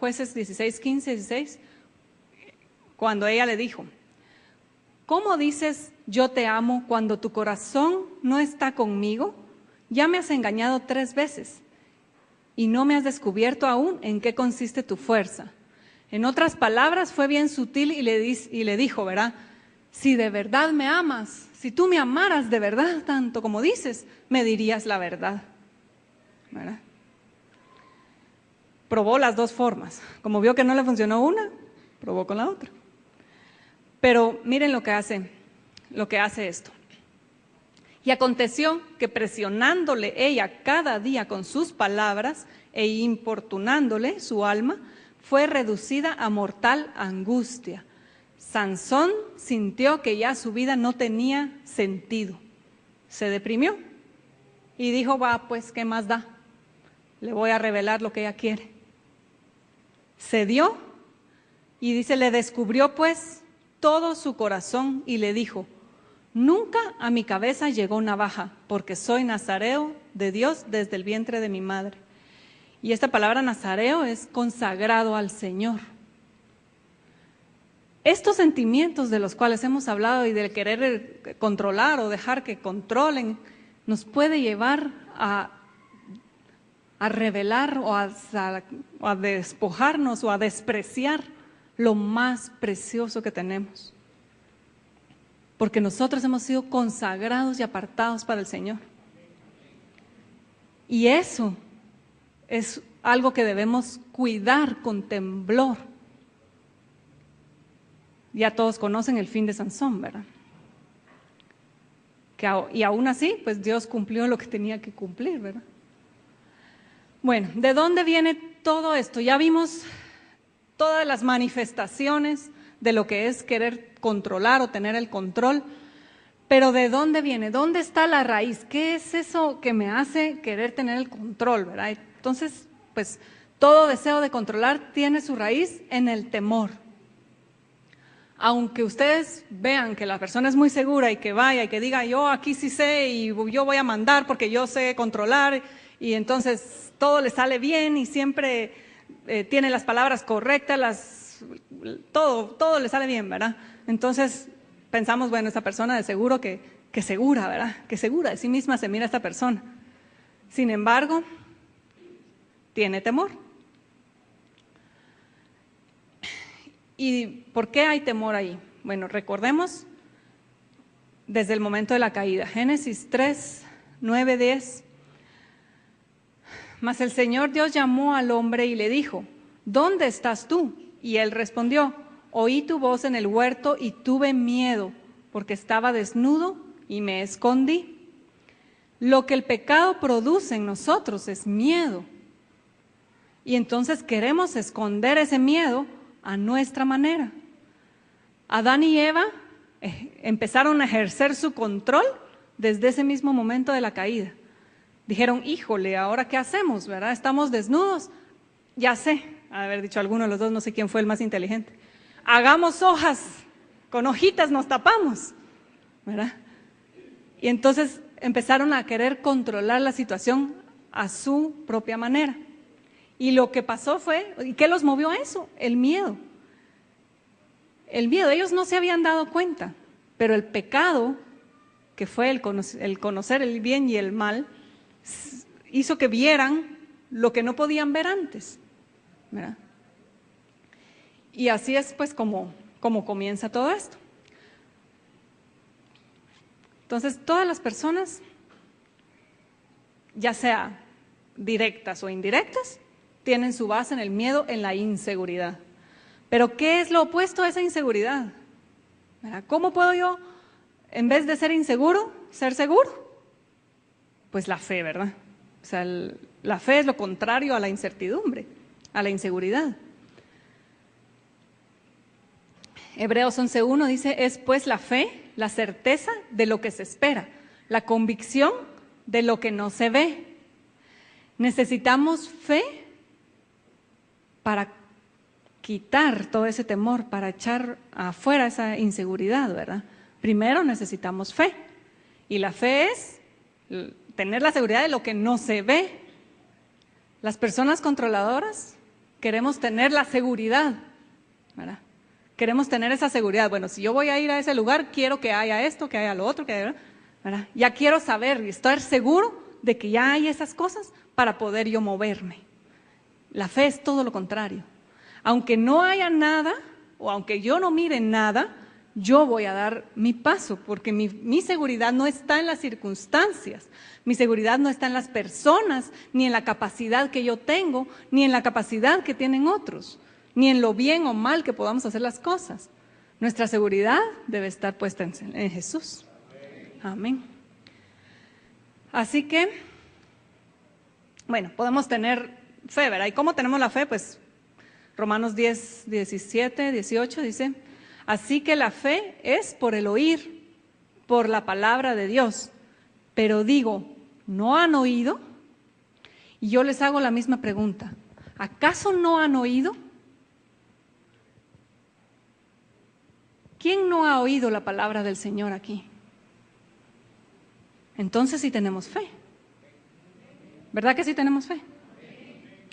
Jueces 16, 15, 16, cuando ella le dijo: ¿cómo dices yo te amo cuando tu corazón no está conmigo? Ya me has engañado 3 veces y no me has descubierto aún en qué consiste tu fuerza. En otras palabras, fue bien sutil y le dijo, ¿verdad? Si de verdad me amas, si tú me amaras de verdad tanto como dices, me dirías la verdad, ¿verdad? Probó las dos formas. Como vio que no le funcionó una, probó con la otra. Pero miren lo que hace esto. Y aconteció que presionándole ella cada día con sus palabras e importunándole su alma, fue reducida a mortal angustia. Sansón sintió que ya su vida no tenía sentido. Se deprimió y dijo: va, pues, ¿qué más da? Le voy a revelar lo que ella quiere. Cedió y dice: le descubrió pues todo su corazón y le dijo: nunca a mi cabeza llegó navaja, porque soy nazareo de Dios desde el vientre de mi madre. Y esta palabra nazareo es consagrado al Señor. Estos sentimientos de los cuales hemos hablado y del querer controlar o dejar que controlen, nos puede llevar a revelar o a despojarnos o a despreciar lo más precioso que tenemos. Porque nosotros hemos sido consagrados y apartados para el Señor. Y eso es algo que debemos cuidar con temblor. Ya todos conocen el fin de Sansón, ¿verdad? Y aún así, pues Dios cumplió lo que tenía que cumplir, ¿verdad? Bueno, ¿de dónde viene todo esto? Ya vimos todas las manifestaciones de lo que es querer controlar o tener el control, pero ¿de dónde viene? ¿Dónde está la raíz? ¿Qué es eso que me hace querer tener el control, verdad? Entonces, pues todo deseo de controlar tiene su raíz en el temor. Aunque ustedes vean que la persona es muy segura y que vaya y que diga: yo aquí sí sé y yo voy a mandar porque yo sé controlar, y entonces todo le sale bien y siempre tiene las palabras correctas, todo le sale bien, ¿verdad? Entonces pensamos, bueno, esta persona de seguro que segura, ¿verdad? Que segura de sí misma se mira esta persona. Sin embargo, tiene temor. ¿Y por qué hay temor ahí? Bueno, recordemos desde el momento de la caída. Génesis 3, 9, 10. Mas el Señor Dios llamó al hombre y le dijo, ¿dónde estás tú? Y él respondió, oí tu voz en el huerto y tuve miedo, porque estaba desnudo y me escondí. Lo que el pecado produce en nosotros es miedo. Y entonces queremos esconder ese miedo a nuestra manera. Adán y Eva empezaron a ejercer su control desde ese mismo momento de la caída. Dijeron, híjole, ¿ahora qué hacemos? ¿Verdad? Estamos desnudos. Ya sé, haber dicho alguno de los dos, no sé quién fue el más inteligente. Hagamos hojas, con hojitas nos tapamos, ¿verdad? Y entonces empezaron a querer controlar la situación a su propia manera. Y lo que pasó fue, ¿y qué los movió a eso? El miedo. El miedo, ellos no se habían dado cuenta, pero el pecado, que fue el conocer el bien y el mal, hizo que vieran lo que no podían ver antes, ¿verdad? Y así es pues como comienza todo esto. Entonces, todas las personas, ya sea directas o indirectas, tienen su base en el miedo, en la inseguridad. Pero ¿qué es lo opuesto a esa inseguridad? ¿Verdad? ¿Cómo puedo yo, en vez de ser inseguro, ser seguro? Pues la fe, ¿verdad? O sea, la fe es lo contrario a la incertidumbre, a la inseguridad. Hebreos 11:1 dice, es pues la fe, la certeza de lo que se espera, la convicción de lo que no se ve. Necesitamos fe para quitar todo ese temor, para echar afuera esa inseguridad, ¿verdad? Primero necesitamos fe, y la fe es tener la seguridad de lo que no se ve. Las personas controladoras queremos tener la seguridad, ¿verdad? Queremos tener esa seguridad. Bueno, si yo voy a ir a ese lugar, quiero que haya esto, que haya lo otro, que haya, ¿verdad? Ya quiero saber y estar seguro de que ya hay esas cosas para poder yo moverme. La fe es todo lo contrario. Aunque no haya nada, o aunque yo no mire nada, yo voy a dar mi paso, porque mi seguridad no está en las circunstancias, mi seguridad no está en las personas, ni en la capacidad que yo tengo, ni en la capacidad que tienen otros, ni en lo bien o mal que podamos hacer las cosas. Nuestra seguridad debe estar puesta en Jesús. Amén. Así que, bueno, podemos tener fe, ¿verdad? ¿Y cómo tenemos la fe? Pues Romanos 10, 17, 18 dice, así que la fe es por el oír, por la palabra de Dios. Pero digo, ¿no han oído? Y yo les hago la misma pregunta. ¿Acaso no han oído? ¿Quién no ha oído la palabra del Señor aquí? Entonces sí tenemos fe. ¿Verdad que sí tenemos fe?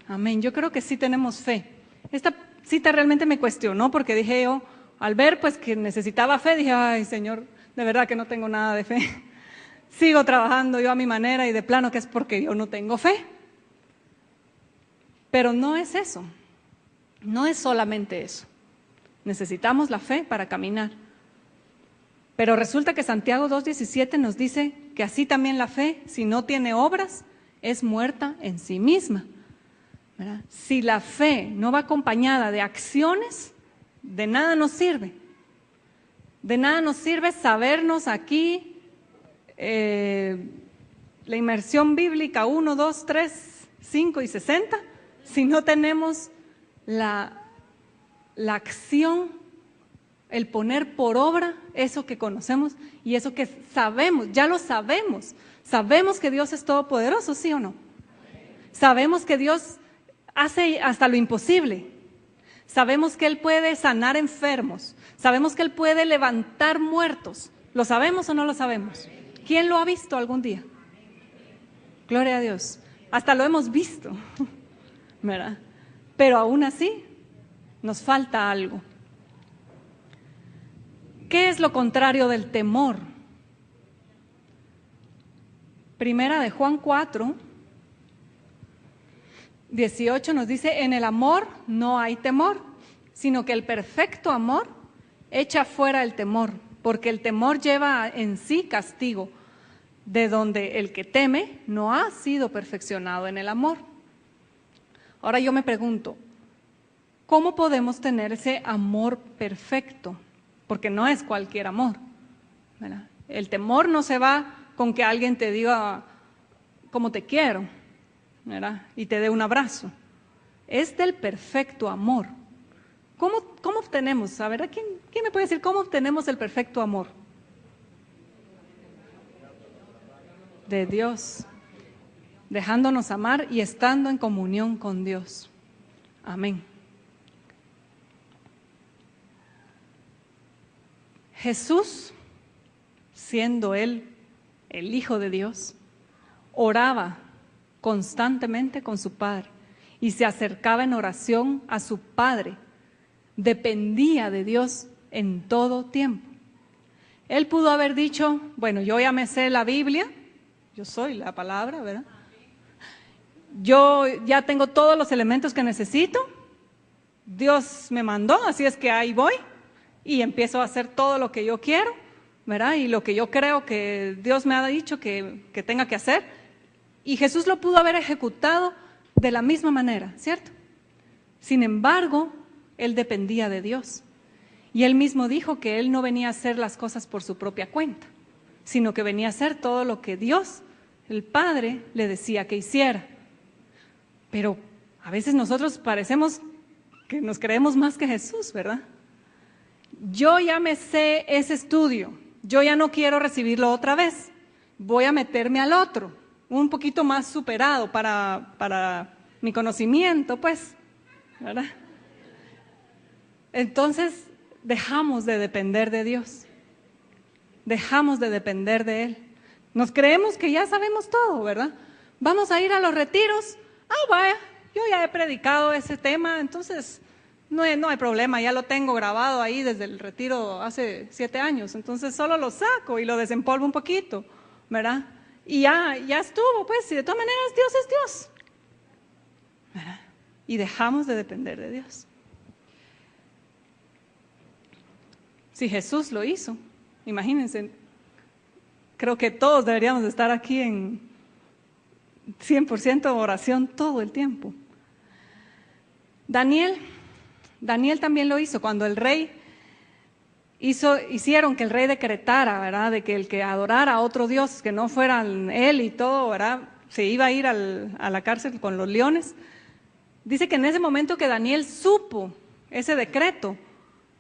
Amén. Yo creo que sí tenemos fe. Esta cita realmente me cuestionó porque dije yo, al ver pues que necesitaba fe, dije, ay Señor, de verdad que no tengo nada de fe. Sigo trabajando yo a mi manera y de plano que es porque yo no tengo fe. Pero no es eso, no es solamente eso. Necesitamos la fe para caminar. Pero resulta que Santiago 2:17 nos dice que así también la fe, si no tiene obras, es muerta en sí misma, ¿verdad? Si la fe no va acompañada de acciones, de nada nos sirve. De nada nos sirve sabernos aquí la inmersión bíblica 1, 2, 3, 5 y 60, si no tenemos la acción, el poner por obra eso que conocemos y eso que sabemos, ya lo sabemos. Sabemos que Dios es todopoderoso, ¿sí o no? Sabemos que Dios hace hasta lo imposible. Sabemos que Él puede sanar enfermos. Sabemos que Él puede levantar muertos. ¿Lo sabemos o no lo sabemos? ¿Quién lo ha visto algún día? Gloria a Dios. Hasta lo hemos visto, ¿verdad? pero aún así nos falta algo. ¿Qué es lo contrario del temor? Primera de Juan 4, 18 nos dice: en el amor no hay temor, sino que el perfecto amor echa fuera el temor, porque el temor lleva en sí castigo, de donde el que teme no ha sido perfeccionado en el amor. Ahora yo me pregunto, ¿cómo podemos tener ese amor perfecto? Porque no es cualquier amor, ¿verdad? El temor no se va con que alguien te diga cómo te quiero, ¿verdad? Y te dé un abrazo. Es del perfecto amor. ¿Cómo obtenemos? A ver, ¿quién me puede decir cómo obtenemos el perfecto amor? De Dios, dejándonos amar y estando en comunión con Dios. Amén. Jesús, siendo Él el Hijo de Dios, oraba constantemente con su Padre y se acercaba en oración a su Padre. Dependía de Dios en todo tiempo. Él pudo haber dicho, bueno, yo ya me sé la Biblia, yo soy la palabra, ¿verdad? Yo ya tengo todos los elementos que necesito, Dios me mandó, así es que ahí voy y empiezo a hacer todo lo que yo quiero, ¿verdad? Y lo que yo creo que Dios me ha dicho que tenga que hacer. Y Jesús lo pudo haber ejecutado de la misma manera, ¿cierto? Sin embargo, Él dependía de Dios. Y Él mismo dijo que Él no venía a hacer las cosas por su propia cuenta, sino que venía a hacer todo lo que Dios, el Padre, le decía que hiciera. Pero a veces nosotros parecemos que nos creemos más que Jesús, ¿verdad? Yo ya me sé ese estudio, yo ya no quiero recibirlo otra vez, voy a meterme al otro, un poquito más superado para mi conocimiento, pues, ¿verdad? Entonces dejamos de depender de Dios, dejamos de depender de Él. Nos creemos que ya sabemos todo, ¿verdad? Vamos a ir a los retiros, vaya, yo ya he predicado ese tema, entonces no hay problema, ya lo tengo grabado ahí desde el retiro hace 7 años, entonces solo lo saco y lo desempolvo un poquito, ¿verdad? Y ya estuvo, pues, y de todas maneras Dios es Dios, ¿verdad? Y dejamos de depender de Dios. Si Jesús lo hizo, imagínense, creo que todos deberíamos de estar aquí en 100% oración todo el tiempo. Daniel también lo hizo cuando el rey hicieron que el rey decretara, ¿verdad? De que el que adorara a otro Dios que no fuera él y todo, ¿verdad? Se iba a ir a la cárcel con los leones. Dice que en ese momento que Daniel supo ese decreto,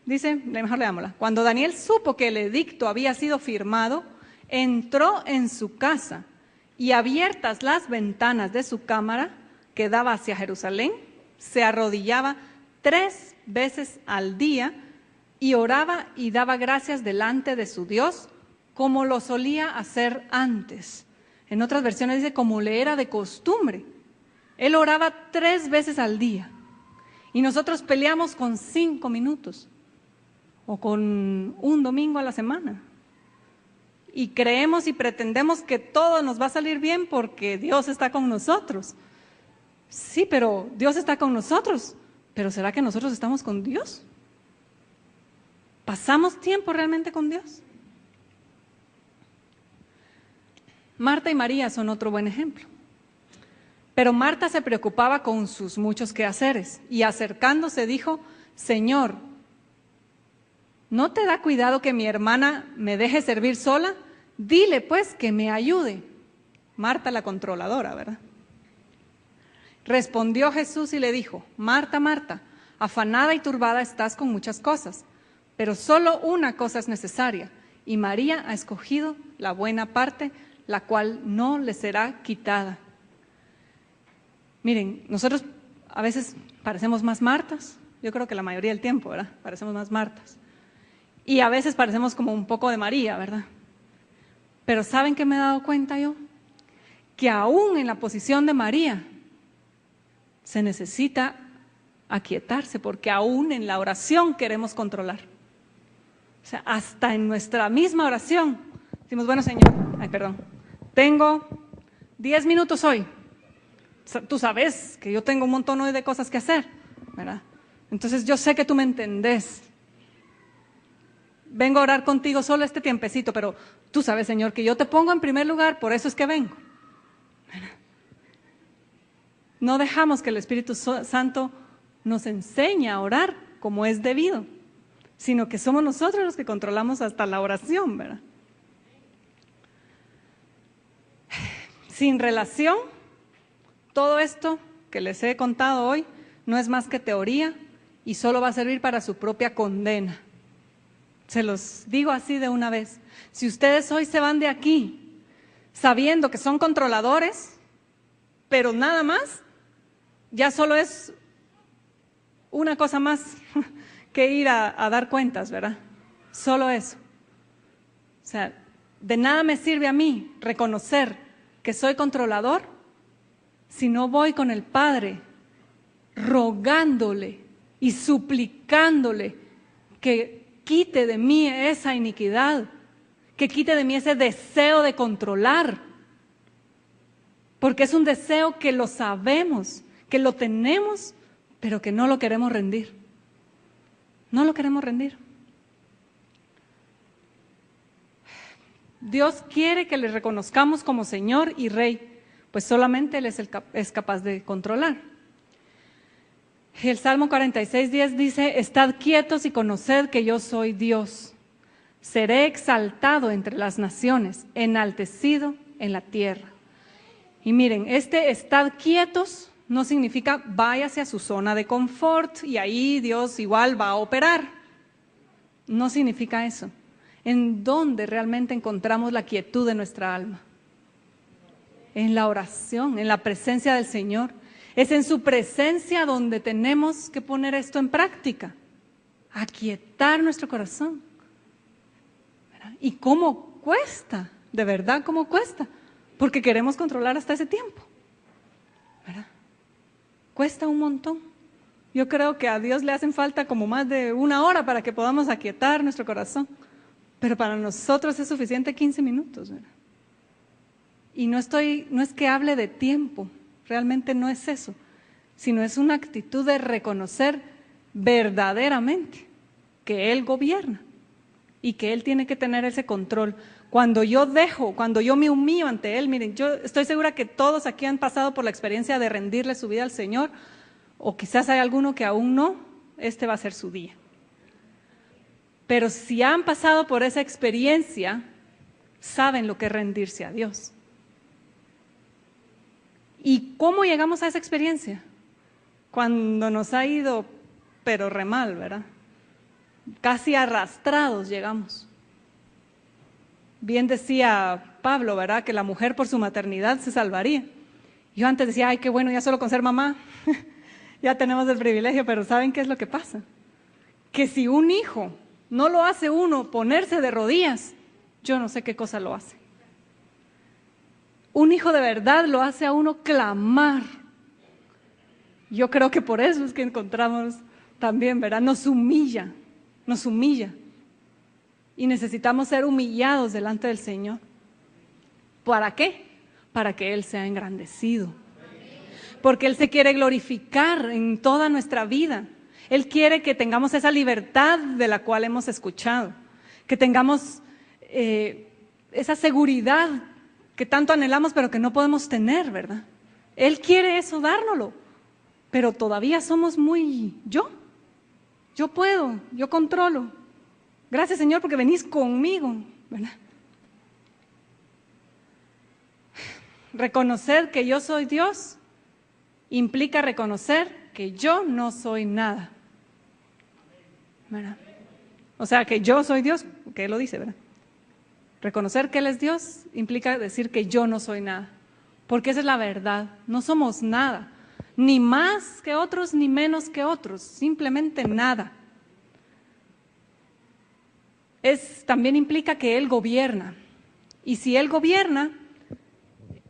dice, mejor leámosla, cuando Daniel supo que el edicto había sido firmado, entró en su casa y abiertas las ventanas de su cámara que daba hacia Jerusalén, se arrodillaba 3 veces al día y oraba y daba gracias delante de su Dios como lo solía hacer antes. En otras versiones dice como le era de costumbre. Él oraba 3 veces al día y nosotros peleamos con 5 minutos o con un domingo a la semana. Y creemos y pretendemos que todo nos va a salir bien porque Dios está con nosotros. Sí, pero Dios está con nosotros. ¿Pero será que nosotros estamos con Dios? ¿Pasamos tiempo realmente con Dios? Marta y María son otro buen ejemplo. Pero Marta se preocupaba con sus muchos quehaceres y acercándose dijo, Señor, ¿no te da cuidado que mi hermana me deje servir sola? Dile pues que me ayude. Marta la controladora, ¿verdad? Respondió Jesús y le dijo, Marta, Marta, afanada y turbada estás con muchas cosas, pero solo una cosa es necesaria, y María ha escogido la buena parte, la cual no le será quitada. Miren, nosotros a veces parecemos más Martas, yo creo que la mayoría del tiempo, ¿verdad? Parecemos más Martas. Y a veces parecemos como un poco de María, ¿verdad? Pero ¿saben qué me he dado cuenta yo? Que aún en la posición de María se necesita aquietarse, porque aún en la oración queremos controlar. O sea, hasta en nuestra misma oración decimos, bueno, Señor, tengo 10 minutos hoy. Tú sabes que yo tengo un montón hoy de cosas que hacer, ¿verdad? Entonces yo sé que tú me entendés. Vengo a orar contigo solo este tiempecito, pero tú sabes, Señor, que yo te pongo en primer lugar, por eso es que vengo. No dejamos que el Espíritu Santo nos enseñe a orar como es debido, sino que somos nosotros los que controlamos hasta la oración, ¿verdad? Sin relación, todo esto que les he contado hoy no es más que teoría y solo va a servir para su propia condena. Se los digo así de una vez. Si ustedes hoy se van de aquí sabiendo que son controladores, pero nada más, ya solo es una cosa más que ir a dar cuentas, ¿verdad? Solo eso. O sea, de nada me sirve a mí reconocer que soy controlador si no voy con el Padre rogándole y suplicándole que quite de mí esa iniquidad, que quite de mí ese deseo de controlar, porque es un deseo que lo sabemos, que lo tenemos, pero que no lo queremos rendir. No lo queremos rendir. Dios quiere que le reconozcamos como Señor y Rey, pues solamente Él es capaz de controlar. El Salmo 46:10 dice, estad quietos y conoced que yo soy Dios. Seré exaltado entre las naciones, enaltecido en la tierra. Y miren, estad quietos no significa váyase a su zona de confort y ahí Dios igual va a operar. No significa eso. ¿En dónde realmente encontramos la quietud de nuestra alma? En la oración, en la presencia del Señor. Es en su presencia donde tenemos que poner esto en práctica. Aquietar nuestro corazón. ¿Verdad? ¿Y cómo cuesta? De verdad, ¿cómo cuesta? Porque queremos controlar hasta ese tiempo. ¿Verdad? Cuesta un montón. Yo creo que a Dios le hacen falta como más de 1 hora para que podamos aquietar nuestro corazón. Pero para nosotros es suficiente 15 minutos. ¿Verdad? Y no es que hable de tiempo, realmente no es eso, sino es una actitud de reconocer verdaderamente que Él gobierna y que Él tiene que tener ese control. Cuando yo me humillo ante Él, miren, yo estoy segura que todos aquí han pasado por la experiencia de rendirle su vida al Señor, o quizás hay alguno que aún no, este va a ser su día. Pero si han pasado por esa experiencia, saben lo que es rendirse a Dios. ¿Y cómo llegamos a esa experiencia? Cuando nos ha ido, pero re mal, ¿verdad? Casi arrastrados llegamos. Bien decía Pablo, ¿verdad? Que la mujer por su maternidad se salvaría. Yo antes decía, ay, qué bueno, ya solo con ser mamá, ya tenemos el privilegio, pero ¿saben qué es lo que pasa? Que si un hijo no lo hace uno ponerse de rodillas, yo no sé qué cosa lo hace. Un hijo de verdad lo hace a uno clamar. Yo creo que por eso es que encontramos también, ¿verdad? Nos humilla. Y necesitamos ser humillados delante del Señor. ¿Para qué? Para que Él sea engrandecido. Porque Él se quiere glorificar en toda nuestra vida. Él quiere que tengamos esa libertad de la cual hemos escuchado. Que tengamos esa seguridad que tanto anhelamos pero que no podemos tener, ¿verdad? Él quiere eso, dárnoslo, pero todavía somos muy yo puedo, yo controlo. Gracias, Señor, porque venís conmigo, ¿verdad? Reconocer que yo soy Dios implica reconocer que yo no soy nada, ¿verdad? O sea, que yo soy Dios, que Él lo dice, ¿verdad? Reconocer que Él es Dios implica decir que yo no soy nada, porque esa es la verdad, no somos nada, ni más que otros ni menos que otros, simplemente nada. También implica que Él gobierna, y si Él gobierna,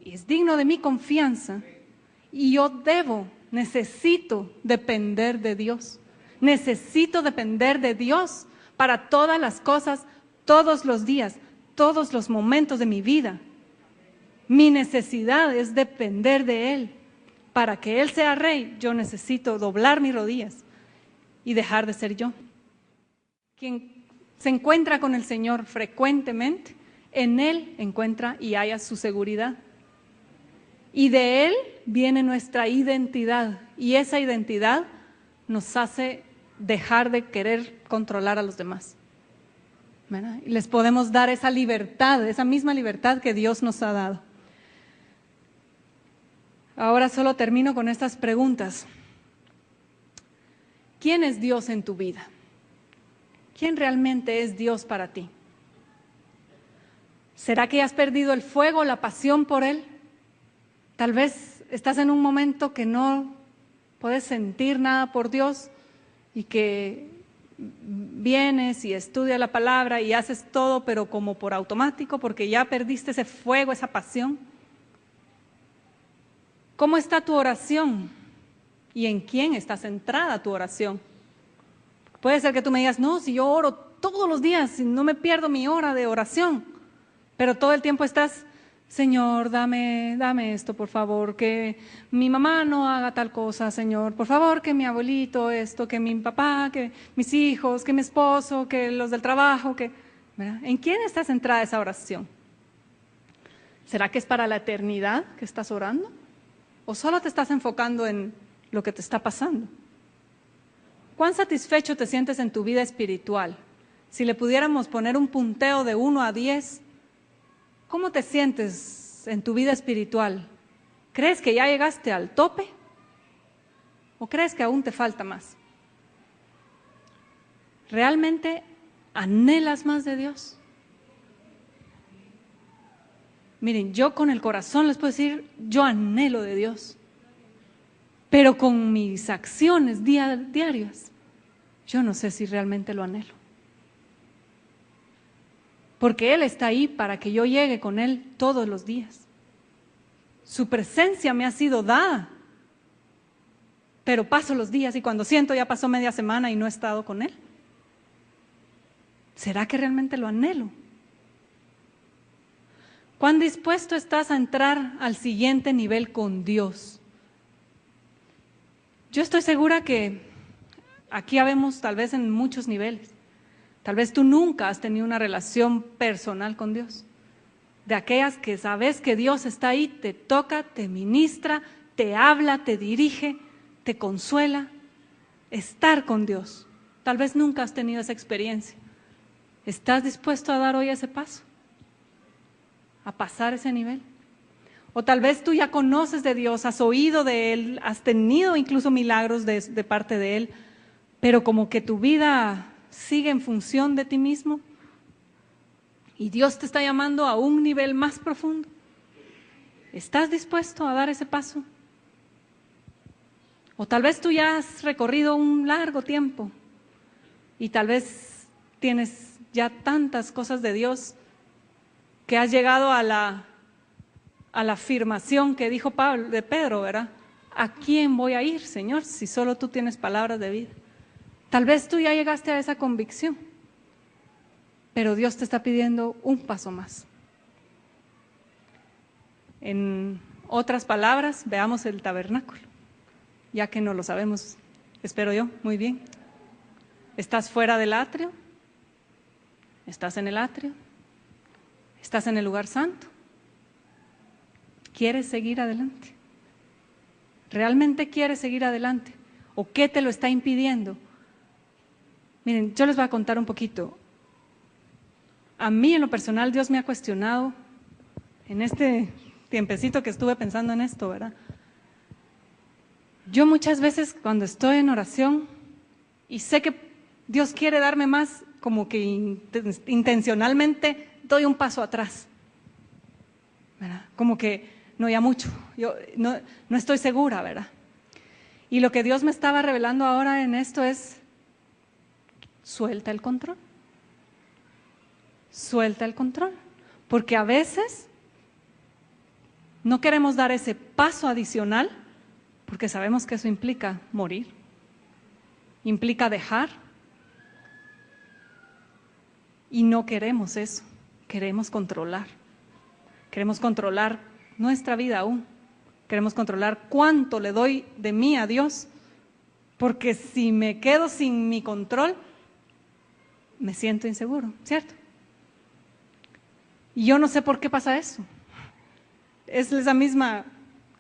es digno de mi confianza, y yo debo necesito depender de Dios. Necesito depender de Dios para todas las cosas, todos los días, todos los momentos de mi vida. Mi necesidad es depender de Él. Para que Él sea rey, yo necesito doblar mis rodillas y dejar de ser yo. Quien se encuentra con el Señor frecuentemente, en Él encuentra y halla su seguridad. Y de Él viene nuestra identidad, y esa identidad nos hace dejar de querer controlar a los demás, ¿verdad? Y les podemos dar esa libertad, esa misma libertad que Dios nos ha dado. Ahora solo termino con estas preguntas. ¿Quién es Dios en tu vida? ¿Quién realmente es Dios para ti? ¿Será que has perdido el fuego, la pasión por Él? Tal vez estás en un momento que no puedes sentir nada por Dios y que vienes y estudias la palabra y haces todo, pero como por automático, porque ya perdiste ese fuego, esa pasión. ¿Cómo está tu oración? ¿Y en quién está centrada tu oración? Puede ser que tú me digas, no, si yo oro todos los días, no me pierdo mi hora de oración, pero todo el tiempo estás, Señor, dame esto, por favor, que mi mamá no haga tal cosa, Señor, por favor, que mi abuelito esto, que mi papá, que mis hijos, que mi esposo, que los del trabajo, ¿verdad? ¿En quién está centrada esa oración? ¿Será que es para la eternidad que estás orando? ¿O solo te estás enfocando en lo que te está pasando? ¿Cuán satisfecho te sientes en tu vida espiritual? Si le pudiéramos poner un punteo de 1 a 10, ¿cómo te sientes en tu vida espiritual? ¿Crees que ya llegaste al tope? ¿O crees que aún te falta más? ¿Realmente anhelas más de Dios? Miren, yo con el corazón les puedo decir, yo anhelo de Dios. Pero con mis acciones diarias, yo no sé si realmente lo anhelo. Porque Él está ahí para que yo llegue con Él todos los días. Su presencia me ha sido dada. Pero paso los días y cuando siento ya pasó media semana y no he estado con Él. ¿Será que realmente lo anhelo? ¿Cuán dispuesto estás a entrar al siguiente nivel con Dios? Yo estoy segura que aquí habemos tal vez en muchos niveles. Tal vez tú nunca has tenido una relación personal con Dios. De aquellas que sabes que Dios está ahí, te toca, te ministra, te habla, te dirige, te consuela. Estar con Dios. Tal vez nunca has tenido esa experiencia. ¿Estás dispuesto a dar hoy ese paso? ¿A pasar ese nivel? O tal vez tú ya conoces de Dios, has oído de Él, has tenido incluso milagros de parte de Él, pero como que tu vida sigue en función de ti mismo y Dios te está llamando a un nivel más profundo. ¿Estás dispuesto a dar ese paso? O tal vez tú ya has recorrido un largo tiempo y tal vez tienes ya tantas cosas de Dios que has llegado a la afirmación que dijo Pedro, ¿verdad? ¿A quién voy a ir, Señor, si solo tú tienes palabras de vida? Tal vez tú ya llegaste a esa convicción, pero Dios te está pidiendo un paso más. En otras palabras, veamos el tabernáculo, ya que no lo sabemos, espero yo, muy bien. ¿Estás fuera del atrio? ¿Estás en el atrio? ¿Estás en el lugar santo? ¿Quieres seguir adelante? ¿Realmente quieres seguir adelante? ¿O qué te lo está impidiendo? Miren, yo les voy a contar un poquito. A mí en lo personal Dios me ha cuestionado en este tiempecito que estuve pensando en esto, ¿verdad? Yo muchas veces cuando estoy en oración y sé que Dios quiere darme más, como que intencionalmente doy un paso atrás, ¿verdad? Como que no, ya mucho, yo no estoy segura, ¿verdad? Y lo que Dios me estaba revelando ahora en esto es, suelta el control. Suelta el control. Porque a veces no queremos dar ese paso adicional porque sabemos que eso implica morir, implica dejar, y no queremos eso, queremos controlar nuestra vida aún, queremos controlar cuánto le doy de mí a Dios, porque si me quedo sin mi control, me siento inseguro, ¿cierto? Y yo no sé por qué pasa eso. Es esa misma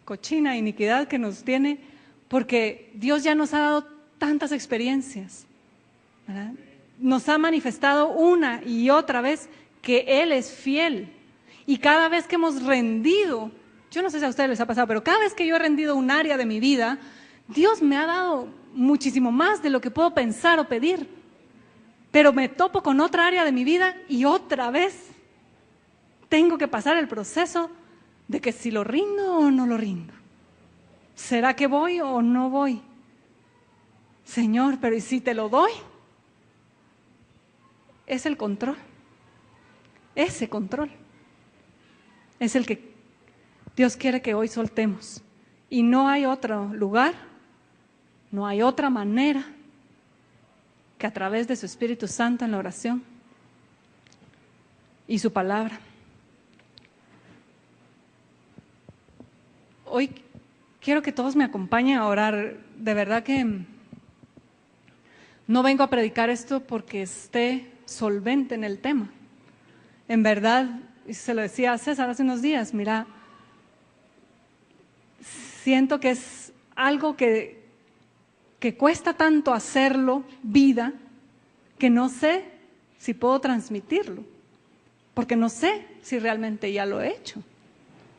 cochina iniquidad que nos tiene, porque Dios ya nos ha dado tantas experiencias, ¿verdad? Nos ha manifestado una y otra vez que Él es fiel. Y cada vez que hemos rendido, yo no sé si a ustedes les ha pasado, pero cada vez que yo he rendido un área de mi vida, Dios me ha dado muchísimo más de lo que puedo pensar o pedir. Pero me topo con otra área de mi vida y otra vez tengo que pasar el proceso de que si lo rindo o no lo rindo. ¿Será que voy o no voy? Señor, pero ¿y si te lo doy? Es el control. Ese control es el que Dios quiere que hoy soltemos. Y no hay otro lugar, no hay otra manera que a través de su Espíritu Santo en la oración y su palabra. Hoy quiero que todos me acompañen a orar. De verdad que no vengo a predicar esto porque esté solvente en el tema. En verdad, y se lo decía a César hace unos días, mira, siento que es algo que cuesta tanto hacerlo vida, que no sé si puedo transmitirlo, porque no sé si realmente ya lo he hecho,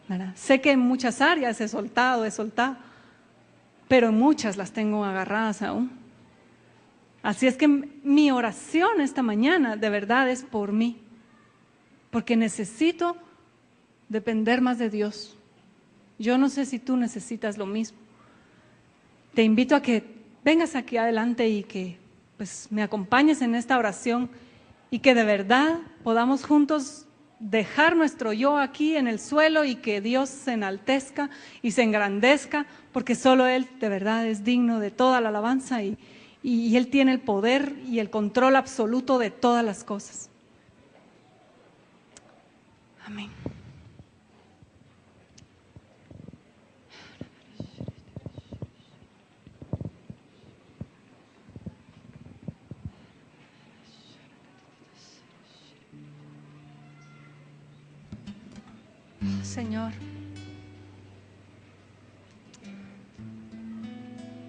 ¿verdad? Sé que en muchas áreas he soltado, pero en muchas las tengo agarradas aún. Así es que mi oración esta mañana de verdad es por mí, porque necesito depender más de Dios. Yo no sé si tú necesitas lo mismo. Te invito a que vengas aquí adelante y que pues me acompañes en esta oración y que de verdad podamos juntos dejar nuestro yo aquí en el suelo y que Dios se enaltezca y se engrandezca, porque solo Él de verdad es digno de toda la alabanza y Él tiene el poder y el control absoluto de todas las cosas. Amén. Señor,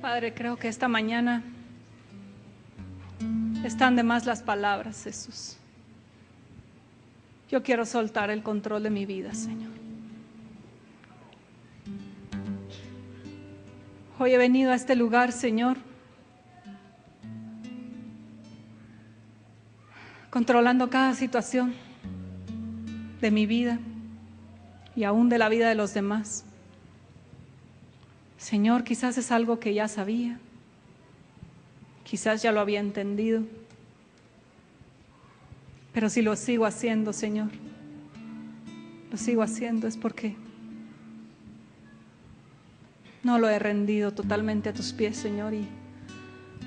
Padre, creo que esta mañana están de más las palabras, Jesús. Yo quiero soltar el control de mi vida, Señor. Hoy he venido a este lugar, Señor, controlando cada situación de mi vida y aún de la vida de los demás. Señor, quizás es algo que ya sabía, quizás ya lo había entendido, pero si lo sigo haciendo, Señor, lo sigo haciendo es porque no lo he rendido totalmente a tus pies, Señor, y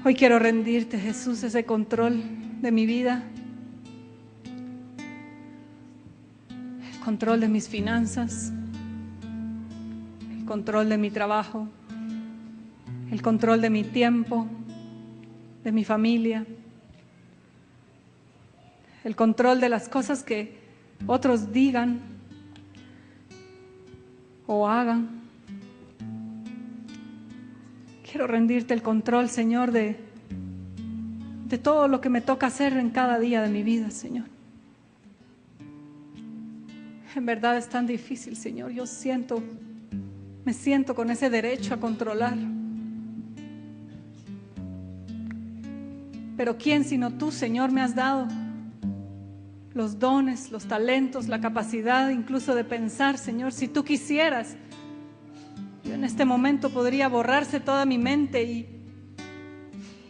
hoy quiero rendirte, Jesús, ese control de mi vida, el control de mis finanzas, el control de mi trabajo, el control de mi tiempo, de mi familia, el control de las cosas que otros digan o hagan. Quiero rendirte el control, Señor, de todo lo que me toca hacer en cada día de mi vida, Señor. En verdad es tan difícil, Señor. Me siento con ese derecho a controlar. Pero ¿quién sino tú, Señor, me has dado los dones, los talentos, la capacidad incluso de pensar, Señor? Si tú quisieras, yo en este momento podría borrarse toda mi mente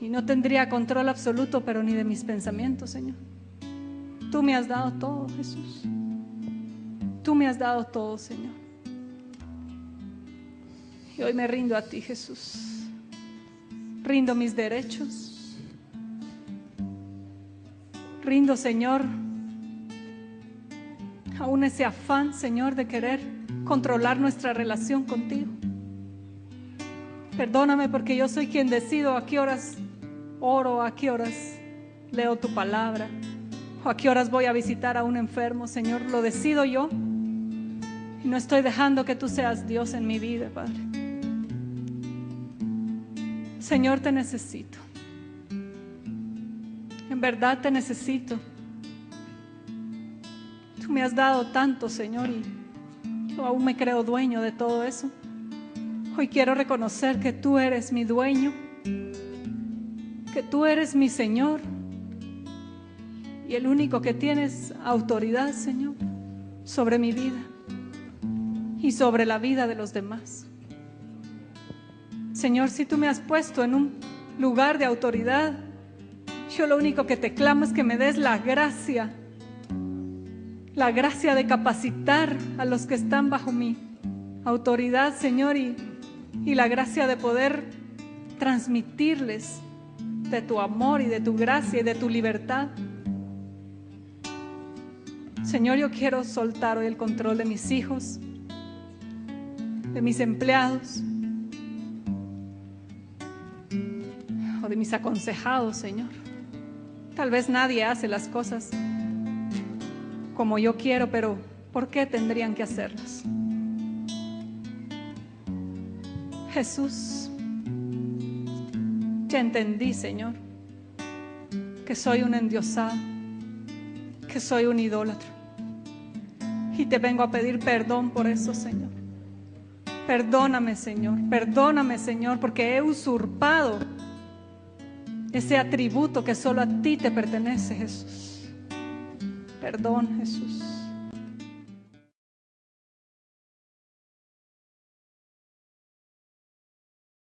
y no tendría control absoluto, pero ni de mis pensamientos, Señor. Tú me has dado todo, Jesús. Tú me has dado todo, Señor. Y hoy me rindo a ti, Jesús. Rindo mis derechos. Rindo, Señor, aún ese afán, Señor, de querer controlar nuestra relación contigo. Perdóname porque yo soy quien decido a qué horas oro, a qué horas leo tu palabra, o a qué horas voy a visitar a un enfermo, Señor. Lo decido yo y no estoy dejando que tú seas Dios en mi vida, Padre. Señor, te necesito. En verdad te necesito. Tú me has dado tanto, Señor, y yo aún me creo dueño de todo eso. Hoy quiero reconocer que tú eres mi dueño, que tú eres mi Señor y el único que tienes autoridad, Señor, sobre mi vida y sobre la vida de los demás. Señor, si tú me has puesto en un lugar de autoridad, yo lo único que te clamo es que me des la gracia de capacitar a los que están bajo mi autoridad, Señor, y la gracia de poder transmitirles de tu amor y de tu gracia y de tu libertad. Señor, yo quiero soltar hoy el control de mis hijos, de mis empleados, o de mis aconsejados, Señor. Tal vez nadie hace las cosas como yo quiero, pero ¿por qué tendrían que hacerlas? Jesús, ya entendí, Señor, que soy un endiosado, que soy un idólatra. Y te vengo a pedir perdón por eso, Señor. Perdóname, Señor, porque he usurpado ese atributo que solo a ti te pertenece, Jesús. Perdón, Jesús.